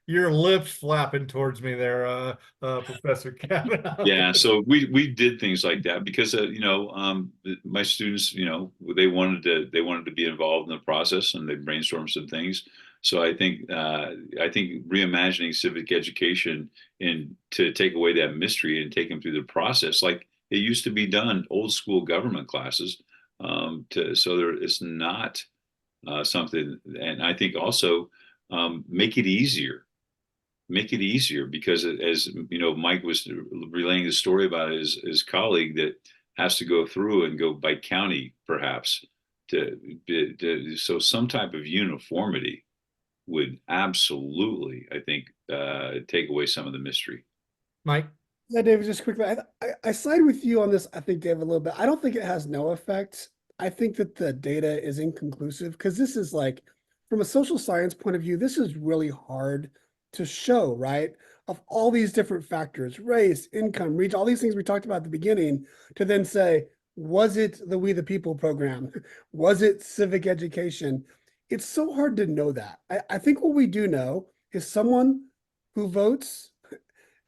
your lips flapping towards me there, Professor Kavanaugh. Yeah, so we did things like that because my students, they wanted to be involved in the process, and they brainstormed some things. So I think reimagining civic education and to take away that mystery and take them through the process like it used to be done, old school government classes, so there it's not something. And I think also make it easier. Make it easier because, as Mike was relaying the story about his colleague that has to go through and go by county, perhaps, so some type of uniformity would absolutely, I think, take away some of the mystery. Mike? Yeah, David, just quickly, I side with you on this. I think, David, a little bit. I don't think it has no effect. I think that the data is inconclusive because this is like, from a social science point of view, this is really hard to show, right? of all these different factors, race, income, reach, all these things we talked about at the beginning, to then say, was it the We the People program? Was it civic education? It's so hard to know that. I think what we do know is someone who votes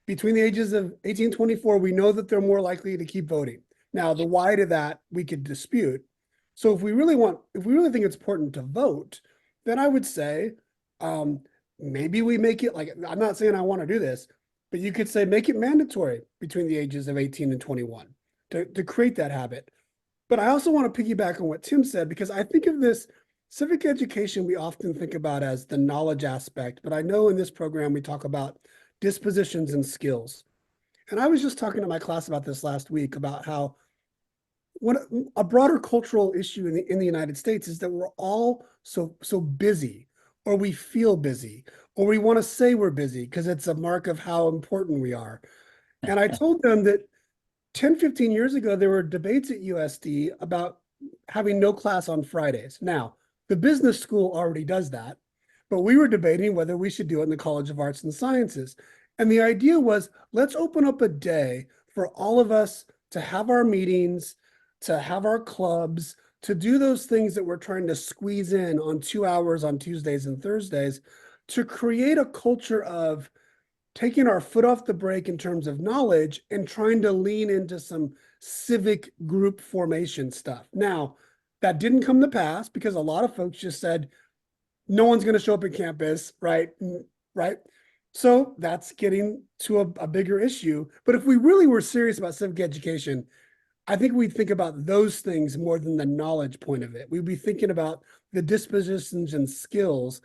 between the ages of 18 and 24, we know that they're more likely to keep voting. Now, the why to that we could dispute. So if we really think it's important to vote, then I would say maybe we make it like, I'm not saying I want to do this, but you could say make it mandatory between the ages of 18 and 21 to create that habit. But I also want to piggyback on what Tim said, because I think of this civic education we often think about as the knowledge aspect, but I know in this program we talk about dispositions and skills. And I was just talking to my class about this last week, about how what a broader cultural issue in the United States is that we're all so busy, or we feel busy, or we want to say we're busy because it's a mark of how important we are. And I told them that 10, 15 years ago, there were debates at USD about having no class on Fridays. Now, the business school already does that, but we were debating whether we should do it in the College of Arts and Sciences. And the idea was, let's open up a day for all of us to have our meetings, to have our clubs, to do those things that we're trying to squeeze in on 2 hours on Tuesdays and Thursdays, to create a culture of taking our foot off the brake in terms of knowledge and trying to lean into some civic group formation stuff. Now, that didn't come to pass because a lot of folks just said, no one's going to show up at campus, right? Right. So that's getting to a bigger issue. But if we really were serious about civic education, I think we'd think about those things more than the knowledge point of it. We'd be thinking about the dispositions and skills,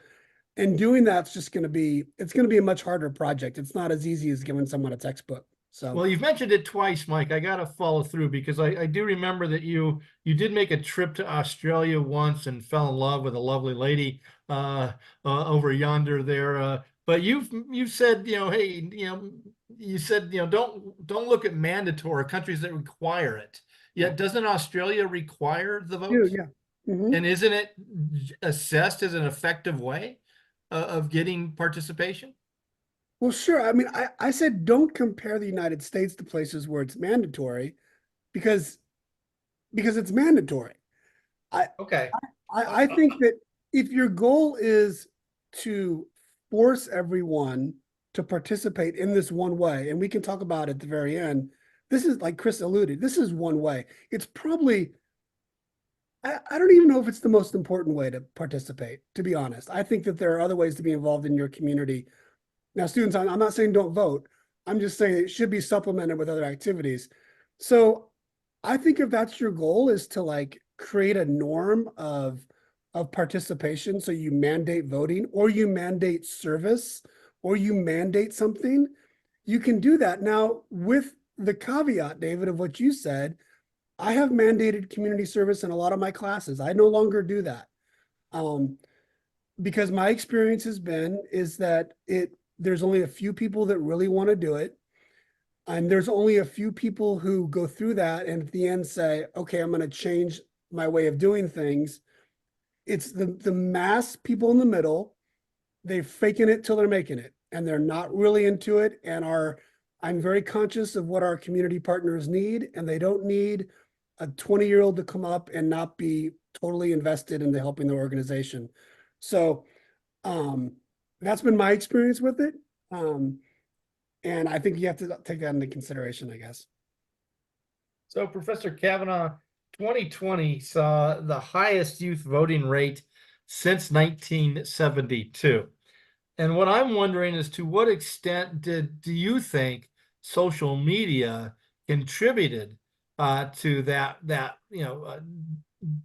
and doing that's just going to be, it's going to be a much harder project. It's not as easy as giving someone a textbook. So, Well, you've mentioned it twice, Mike. I got to follow through because I do remember that you did make a trip to Australia once and fell in love with a lovely lady over yonder there. But you've said, hey, you said, don't look at mandatory countries that require it. Yet doesn't Australia require the vote? yeah. Mhm. And isn't it assessed as an effective way of getting participation? Well, sure. I mean, I said don't compare the United States to places where it's mandatory, because it's mandatory. I Okay. I think that if your goal is to force everyone to participate in this one way, and we can talk about at the very end, this is like Chris alluded, this is one way. It's probably, I don't even know if it's the most important way to participate, to be honest. I think that there are other ways to be involved in your community. Now, students, I'm not saying don't vote. I'm just saying it should be supplemented with other activities. So I think if that's your goal, is to like create a norm of participation. So you mandate voting, or you mandate service, or you mandate something, you can do that. Now, with the caveat, David, of what you said, I have mandated community service in a lot of my classes. I no longer do that. Because my experience has been is that there's only a few people that really want to do it. And there's only a few people who go through that and at the end say, okay, I'm going to change my way of doing things. It's the mass people in the middle. They're faking it till they're making it, and they're not really into it. And I'm very conscious of what our community partners need, and they don't need a 20-year-old to come up and not be totally invested into helping the organization. So that's been my experience with it. And I think you have to take that into consideration, I guess. So Professor Kavanaugh, 2020 saw the highest youth voting rate since 1972. And what I'm wondering is, to what extent do you think social media contributed to that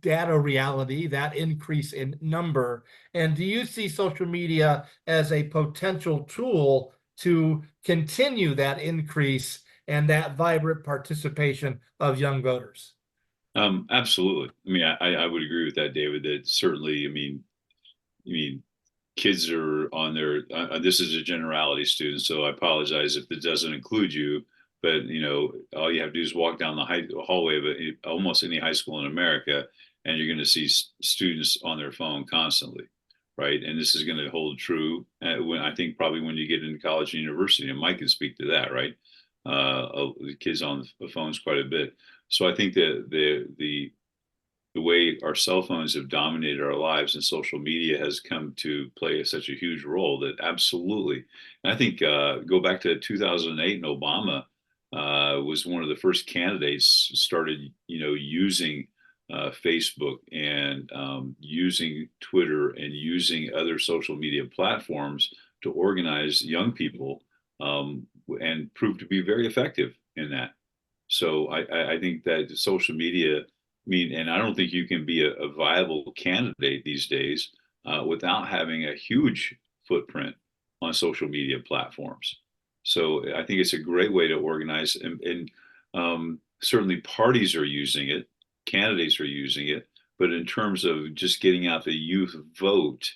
data reality, that increase in number? And do you see social media as a potential tool to continue that increase and that vibrant participation of young voters? Absolutely. I mean, I would agree with that, David. That certainly, I mean, kids are on their. This is a generality, student, so I apologize if it doesn't include you. But all you have to do is walk down the hallway of almost any high school in America, and you're going to see students on their phone constantly, right? And this is going to hold true when I think probably when you get into college and university, and Mike can speak to that, right? The kids on the phones quite a bit. So I think that the way our cell phones have dominated our lives and social media has come to play such a huge role that absolutely. And I think go back to 2008 and Obama was one of the first candidates started, using Facebook and using Twitter and using other social media platforms to organize young people and proved to be very effective in that. So I think that social media, and I don't think you can be a viable candidate these days without having a huge footprint on social media platforms. So I think it's a great way to organize, and certainly parties are using it, candidates are using it, but in terms of just getting out the youth vote,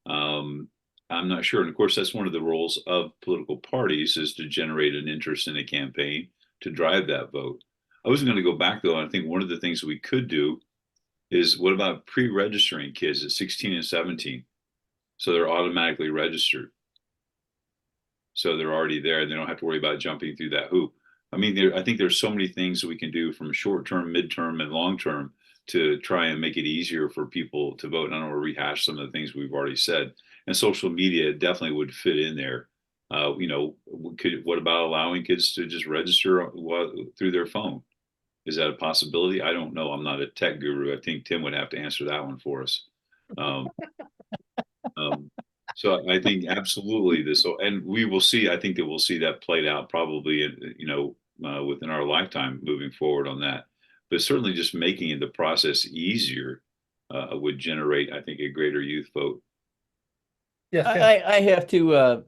um, I'm not sure. And of course, that's one of the roles of political parties is to generate an interest in a campaign to drive that vote. I was going to go back though. I think one of the things we could do is what about pre-registering kids at 16 and 17? So they're automatically registered. So they're already there. They don't have to worry about jumping through that hoop. I mean, I think there's so many things that we can do from short term, midterm, and long term to try and make it easier for people to vote. And I don't want to rehash some of the things we've already said. And social media definitely would fit in there. What about allowing kids to just register through their phone? Is that a possibility? I don't know. I'm not a tech guru. I think Tim would have to answer that one for us. Um, um, so I think absolutely this, and we will see. I think that we'll see that played out probably, within our lifetime moving forward on that. But certainly, just making the process easier would generate, I think, a greater youth vote. Yes, Tim.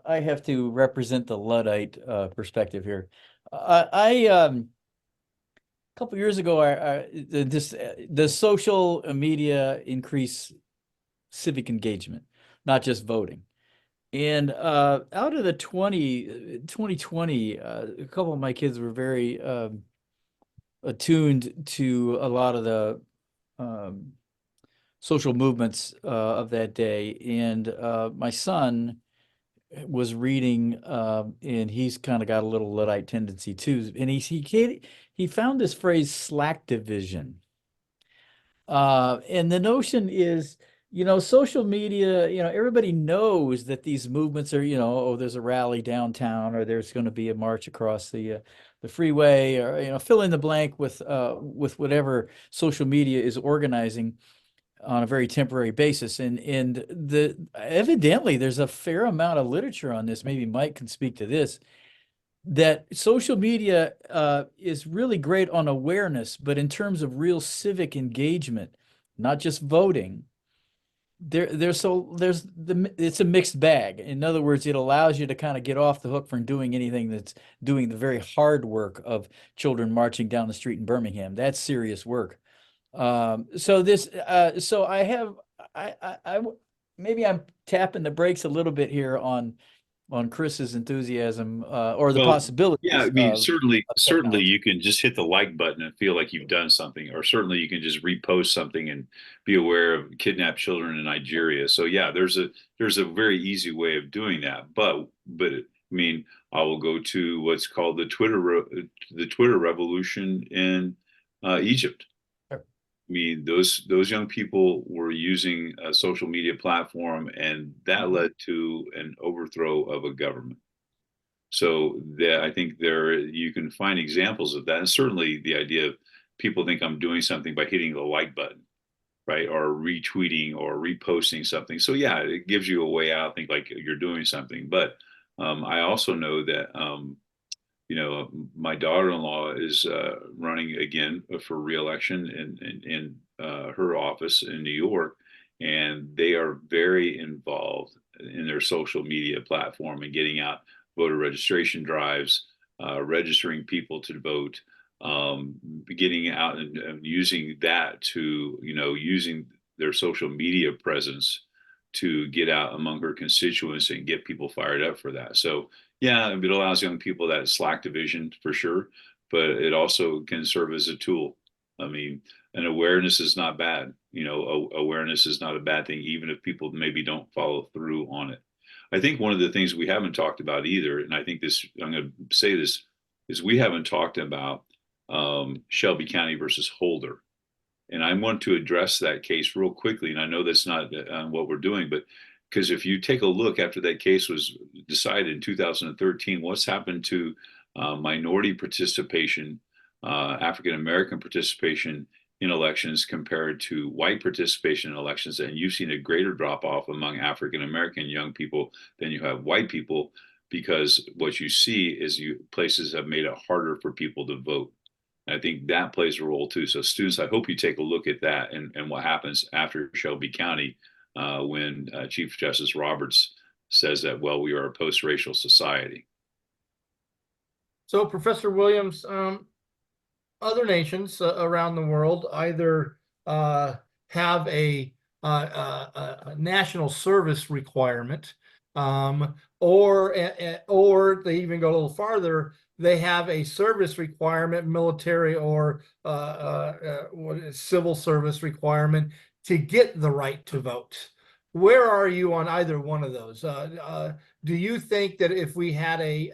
I have to represent the Luddite perspective here. A couple years ago, the social media increase civic engagement, not just voting. And out of the 2020, a couple of my kids were very attuned to a lot of the social movements of that day. And my son was reading, and he's kind of got a little Luddite tendency too. And he found this phrase Slack division. And the notion is, social media, everybody knows that these movements are, oh, there's a rally downtown, or there's going to be a march across the freeway, or, fill in the blank with whatever social media is organizing on a very temporary basis. And evidently there's a fair amount of literature on this. Maybe Mike can speak to this, that social media is really great on awareness, but in terms of real civic engagement, not just voting, it's a mixed bag. In other words, it allows you to kind of get off the hook from doing anything that's doing the very hard work of children marching down the street in Birmingham. That's serious work. So maybe I'm tapping the brakes a little bit here on Chris's enthusiasm or the possibilities. Yeah, I mean, certainly technology. you can just hit the like button and feel like you've done something, or certainly you can just repost something and be aware of kidnapped children in Nigeria. So yeah, there's a very easy way of doing that. But I mean, I will go to what's called the Twitter revolution in Egypt. I mean, those young people were using a social media platform, and that led to an overthrow of a government. So I think you can find examples of that, and certainly the idea of people think I'm doing something by hitting the like button, right, or retweeting or reposting something. So yeah, it gives you a way out. Think like you're doing something, but I also know that my daughter-in-law is running again for reelection in her office in New York, and they are very involved in their social media platform and getting out voter registration drives, registering people to vote, getting out and using that to, using their social media presence to get out among her constituents and get people fired up for that. So yeah, it allows young people that Slack division for sure, but it also can serve as a tool. I mean, and awareness is not bad. Awareness is not a bad thing, even if people maybe don't follow through on it. I think one of the things we haven't talked about either, and I think this, I'm going to say this, is we haven't talked about Shelby County versus Holder. And I want to address that case real quickly. And I know that's not what we're doing, but because if you take a look after that case was decided in 2013, what's happened to minority participation, African American participation in elections compared to white participation in elections? And you've seen a greater drop off among African American young people than you have white people, because what you see is places have made it harder for people to vote. I think that plays a role too. So students, I hope you take a look at that and what happens after Shelby County when Chief Justice Roberts says that, well, we are a post-racial society. So, Professor Williams, other nations around the world either have a national service requirement, or they even go a little farther. They have a service requirement, military or civil service requirement to get the right to vote. Where are you on either one of those? Do you think that if we had a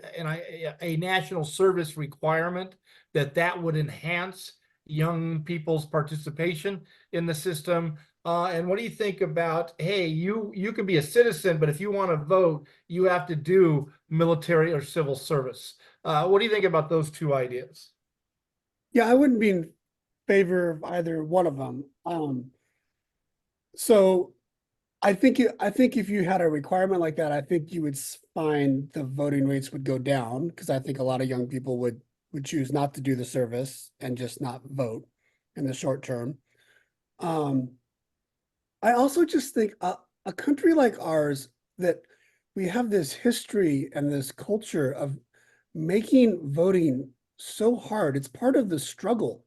national service requirement, that would enhance young people's participation in the system? And what do you think about, hey, you can be a citizen, but if you want to vote, you have to do military or civil service? What do you think about those two ideas? Yeah, I wouldn't be in favor of either one of them. So I think if you had a requirement like that, I think you would find the voting rates would go down, because I think a lot of young people would choose not to do the service and just not vote in the short term. I also just think a country like ours, that we have this history and this culture of making voting so hard. It's part of the struggle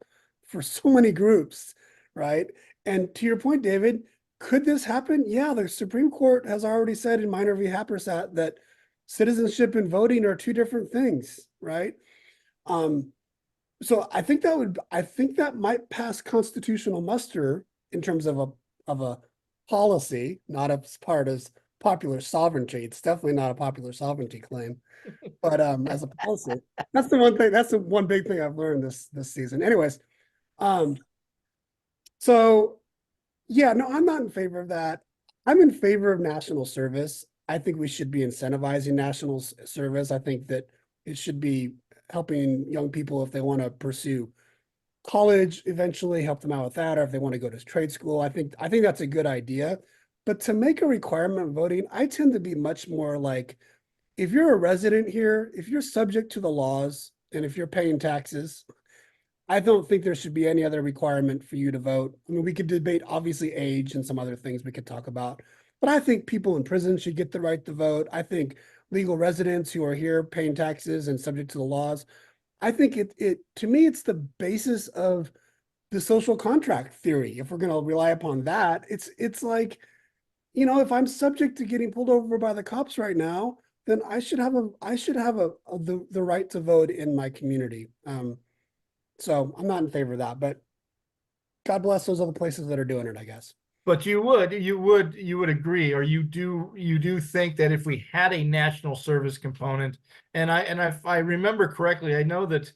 for so many groups, right? And to your point, David, could this happen? Yeah, the Supreme Court has already said in Minor v. Happersett that citizenship and voting are two different things, right? So I think that might pass constitutional muster in terms of a policy, not as part as popular sovereignty. It's definitely not a popular sovereignty claim, but as a policy, that's the one thing. That's the one big thing I've learned this season. Anyways, so yeah, no, I'm not in favor of that. I'm in favor of national service. I think we should be incentivizing national service. I think that it should be helping young people if they want to pursue college, eventually help them out with that, or if they want to go to trade school. I think that's a good idea. But to make a requirement voting, I tend to be much more like, if you're a resident here, if you're subject to the laws, and if you're paying taxes, I don't think there should be any other requirement for you to vote. I mean, we could debate obviously age and some other things we could talk about, but I think people in prison should get the right to vote. I think legal residents who are here paying taxes and subject to the laws, I think it to me, it's the basis of the social contract theory. If we're going to rely upon that, it's like, if I'm subject to getting pulled over by the cops right now, then I should have the right to vote in my community. So I'm not in favor of that, but God bless those other places that are doing it, I guess. But you would agree, or you do think that if we had a national service component, and if I remember correctly, I know that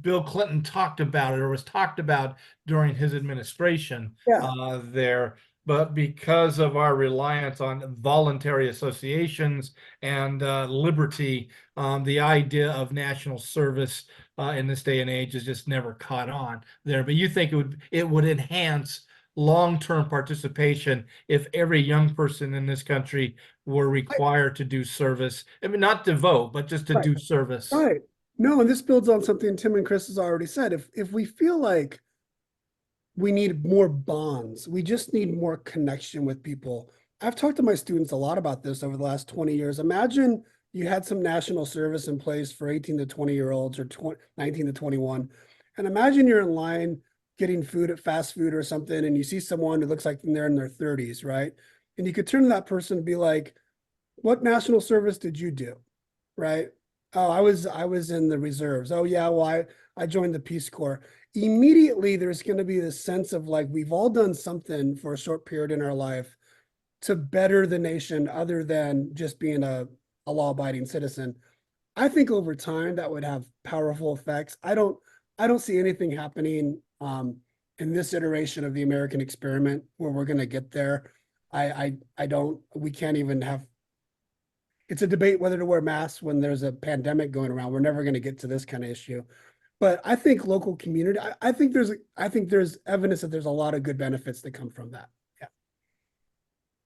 Bill Clinton talked about it, or was talked about during his administration there. But because of our reliance on voluntary associations and liberty, the idea of national service in this day and age has just never caught on there. But you think it would enhance long-term participation if every young person in this country were required to do service. I mean, not to vote, but just to do service. Right. No, and this builds on something Tim and Chris has already said. If we feel like we need more bonds, we just need more connection with people. I've talked to my students a lot about this over the last 20 years. Imagine you had some national service in place for 18 to 20-year-olds, or 19 to 21. And imagine you're in line getting food at fast food or something, and you see someone who looks like they're in their 30s, right? And you could turn to that person and be like, what national service did you do, right? Oh, I was in the reserves. Oh yeah, well I joined the Peace Corps. Immediately there's going to be this sense of like we've all done something for a short period in our life to better the nation other than just being a law-abiding citizen. I think over time that would have powerful effects. I don't see anything happening in this iteration of the American experiment where we're going to get there. I don't. We can't even have. It's a debate whether to wear masks when there's a pandemic going around. We're never going to get to this kind of issue. But I think local community. I think there's evidence that there's a lot of good benefits that come from that. Yeah.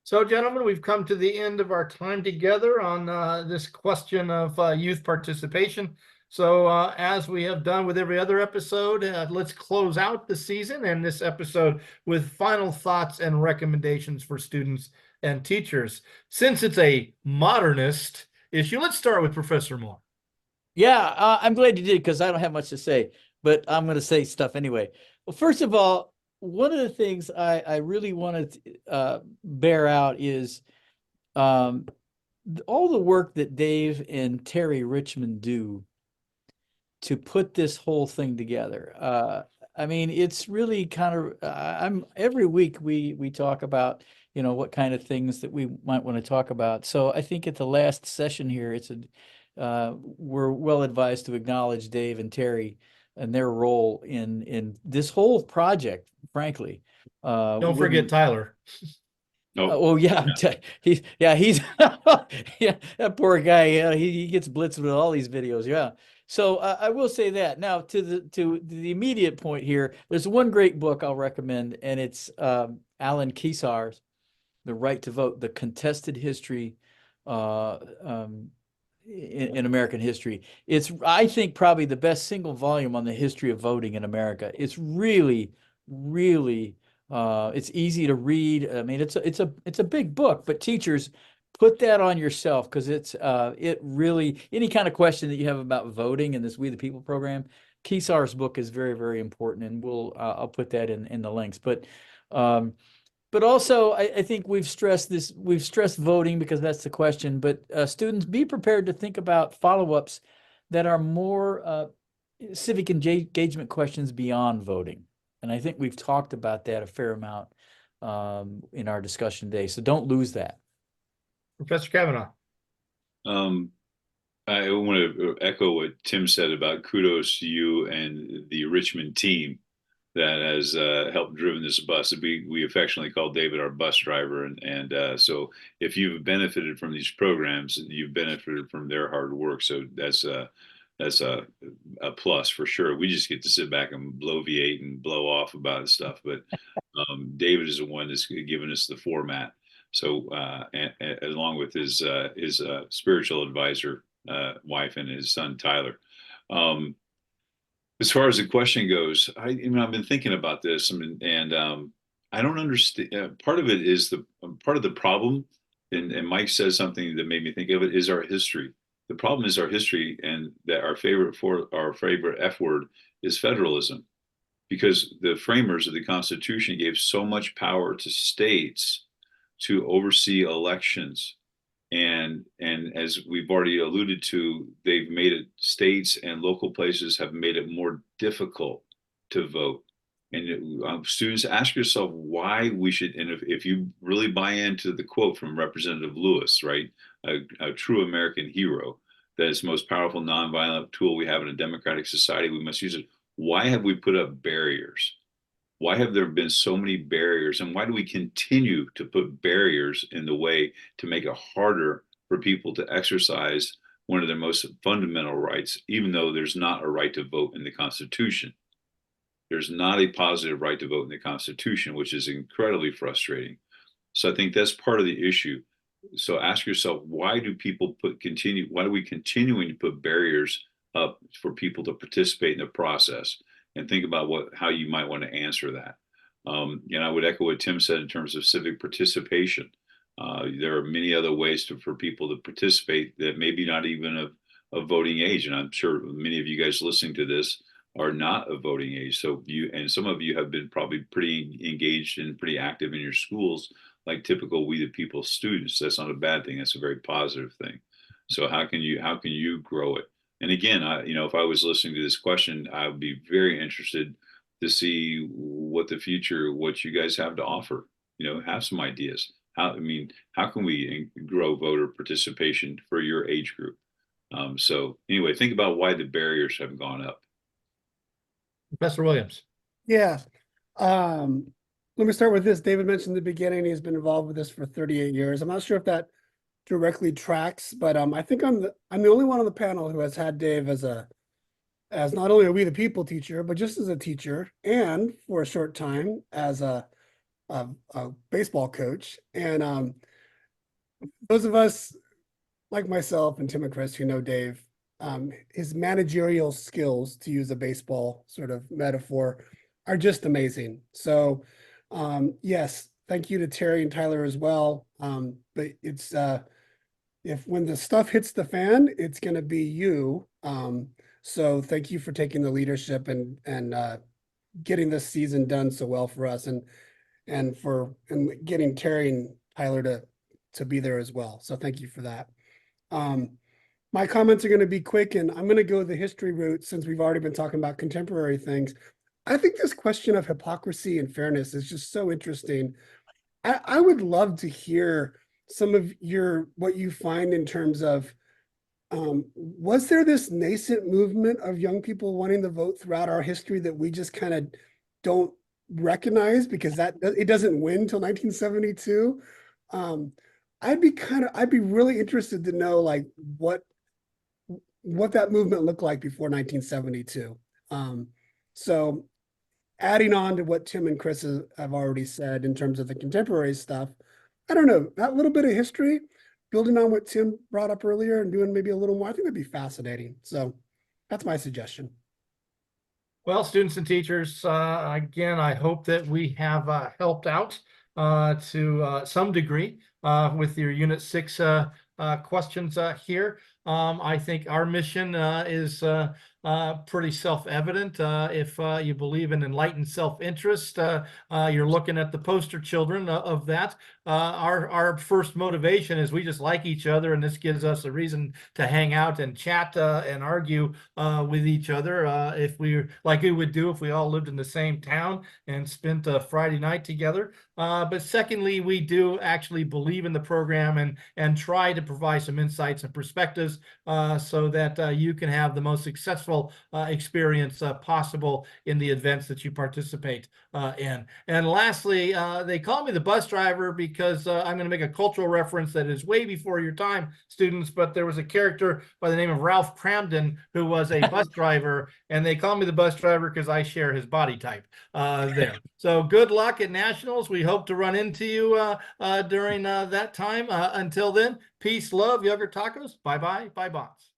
So, gentlemen, we've come to the end of our time together on this question of youth participation. So, as we have done with every other episode, let's close out the season and this episode with final thoughts and recommendations for students and teachers. Since it's a modernist issue, let's start with Professor Moore. Yeah, I'm glad you did because I don't have much to say, but I'm going to say stuff anyway. Well, first of all, one of the things I really want to bear out is all the work that Dave and Terry Richmond do to put this whole thing together. I mean, it's really kind of I'm every week we talk about, you know, what kind of things that we might want to talk about. So I think at the last session here, we're well advised to acknowledge Dave and Terry and their role in this whole project, frankly. Don't forget Tyler. Oh yeah, he's yeah, that poor guy. Yeah, he gets blitzed with all these videos. Yeah. So I will say that. Now to the immediate point here, there's one great book I'll recommend, and it's Alan Kesar's The Right to Vote: The Contested History in American history. It's, I think, probably the best single volume on the history of voting in America. It's really, really, it's easy to read. I mean, it's a big book, but teachers, put that on yourself because it really, any kind of question that you have about voting in this We the People program, Kesar's book is very, very important, and I'll put that in the links. But also, I think we've stressed voting because that's the question, but students, be prepared to think about follow-ups that are more civic engagement questions beyond voting. And I think we've talked about that a fair amount in our discussion today. So don't lose that. Professor Kavanaugh. I want to echo what Tim said about kudos to you and the Richmond team that has helped driven this bus. We affectionately call David our bus driver, and so if you've benefited from these programs, you've benefited from their hard work. So that's a plus for sure. We just get to sit back and blow V8 and blow off about stuff, but David is the one that's given us the format. So and along with his spiritual advisor wife and his son Tyler. As far as the question goes, I've been thinking about this, and I don't understand. Part of it is part of the problem, and Mike says something that made me think of it, is our history. The problem is our history, and that our favorite F word is federalism, because the framers of the Constitution gave so much power to states to oversee elections. And as we've already alluded to, they've made it, states and local places have made it more difficult to vote. And students, ask yourself why we should, and if you really buy into the quote from Representative Lewis, right, a true American hero, that it's the most powerful nonviolent tool we have in a democratic society, we must use it. Why have we put up barriers? Why have there been so many barriers, and why do we continue to put barriers in the way to make it harder for people to exercise one of their most fundamental rights, even though there's not a right to vote in the Constitution? There's not a positive right to vote in the Constitution, which is incredibly frustrating. So I think that's part of the issue. So ask yourself, why are we continuing to put barriers up for people to participate in the process? And think about how you might want to answer that. And I would echo what Tim said in terms of civic participation. There are many other ways for people to participate that maybe not even of voting age. And I'm sure many of you guys listening to this are not of voting age. So some of you have been probably pretty engaged and pretty active in your schools, like typical We the People students. That's not a bad thing. That's a very positive thing. So how can you grow it? And again, if I was listening to this question, I would be very interested to see what the future, what you guys have to offer. Have some ideas. How can we grow voter participation for your age group? So anyway, think about why the barriers have gone up. Professor Williams. Yeah. Let me start with this. David mentioned in the beginning he's been involved with this for 38 years. I'm not sure if that directly tracks, but I think I'm the only one on the panel who has had Dave as not only a We the People teacher, but just as a teacher, and for a short time as a baseball coach. And those of us like myself and Tim and Chris who know Dave, his managerial skills, to use a baseball sort of metaphor, are just amazing. So yes, thank you to Terry and Tyler as well. But it's if when the stuff hits the fan, it's going to be you. So thank you for taking the leadership and getting this season done so well for us, and getting Terry and Tyler to be there as well. So thank you for that. My comments are going to be quick, and I'm going to go the history route since we've already been talking about contemporary things. I think this question of hypocrisy and fairness is just so interesting. I would love to hear some of what you find in terms of, was there this nascent movement of young people wanting to vote throughout our history that we just kind of don't recognize because it doesn't win till 1972? I'd be really interested to know like what that movement looked like before 1972. So adding on to what Tim and Chris have already said in terms of the contemporary stuff, I don't know, that little bit of history, building on what Tim brought up earlier and doing maybe a little more, I think that'd be fascinating. So that's my suggestion. Well, students and teachers, again, I hope that we have helped out to some degree with your Unit 6 questions here. I think our mission is pretty self-evident. If you believe in enlightened self-interest, you're looking at the poster children of that. Our first motivation is we just like each other, and this gives us a reason to hang out and chat and argue with each other if we like we would do if we all lived in the same town and spent a Friday night together. But secondly, we do actually believe in the program and try to provide some insights and perspectives so that you can have the most successful experience possible in the events that you participate in. And lastly, they call me the bus driver because I'm going to make a cultural reference that is way before your time, students, but there was a character by the name of Ralph Cramden who was a bus driver, and they call me the bus driver because I share his body type there. So good luck at Nationals. We hope to run into you during that time. Until then, peace, love, yogurt tacos. Bye-bye. Bye, bots.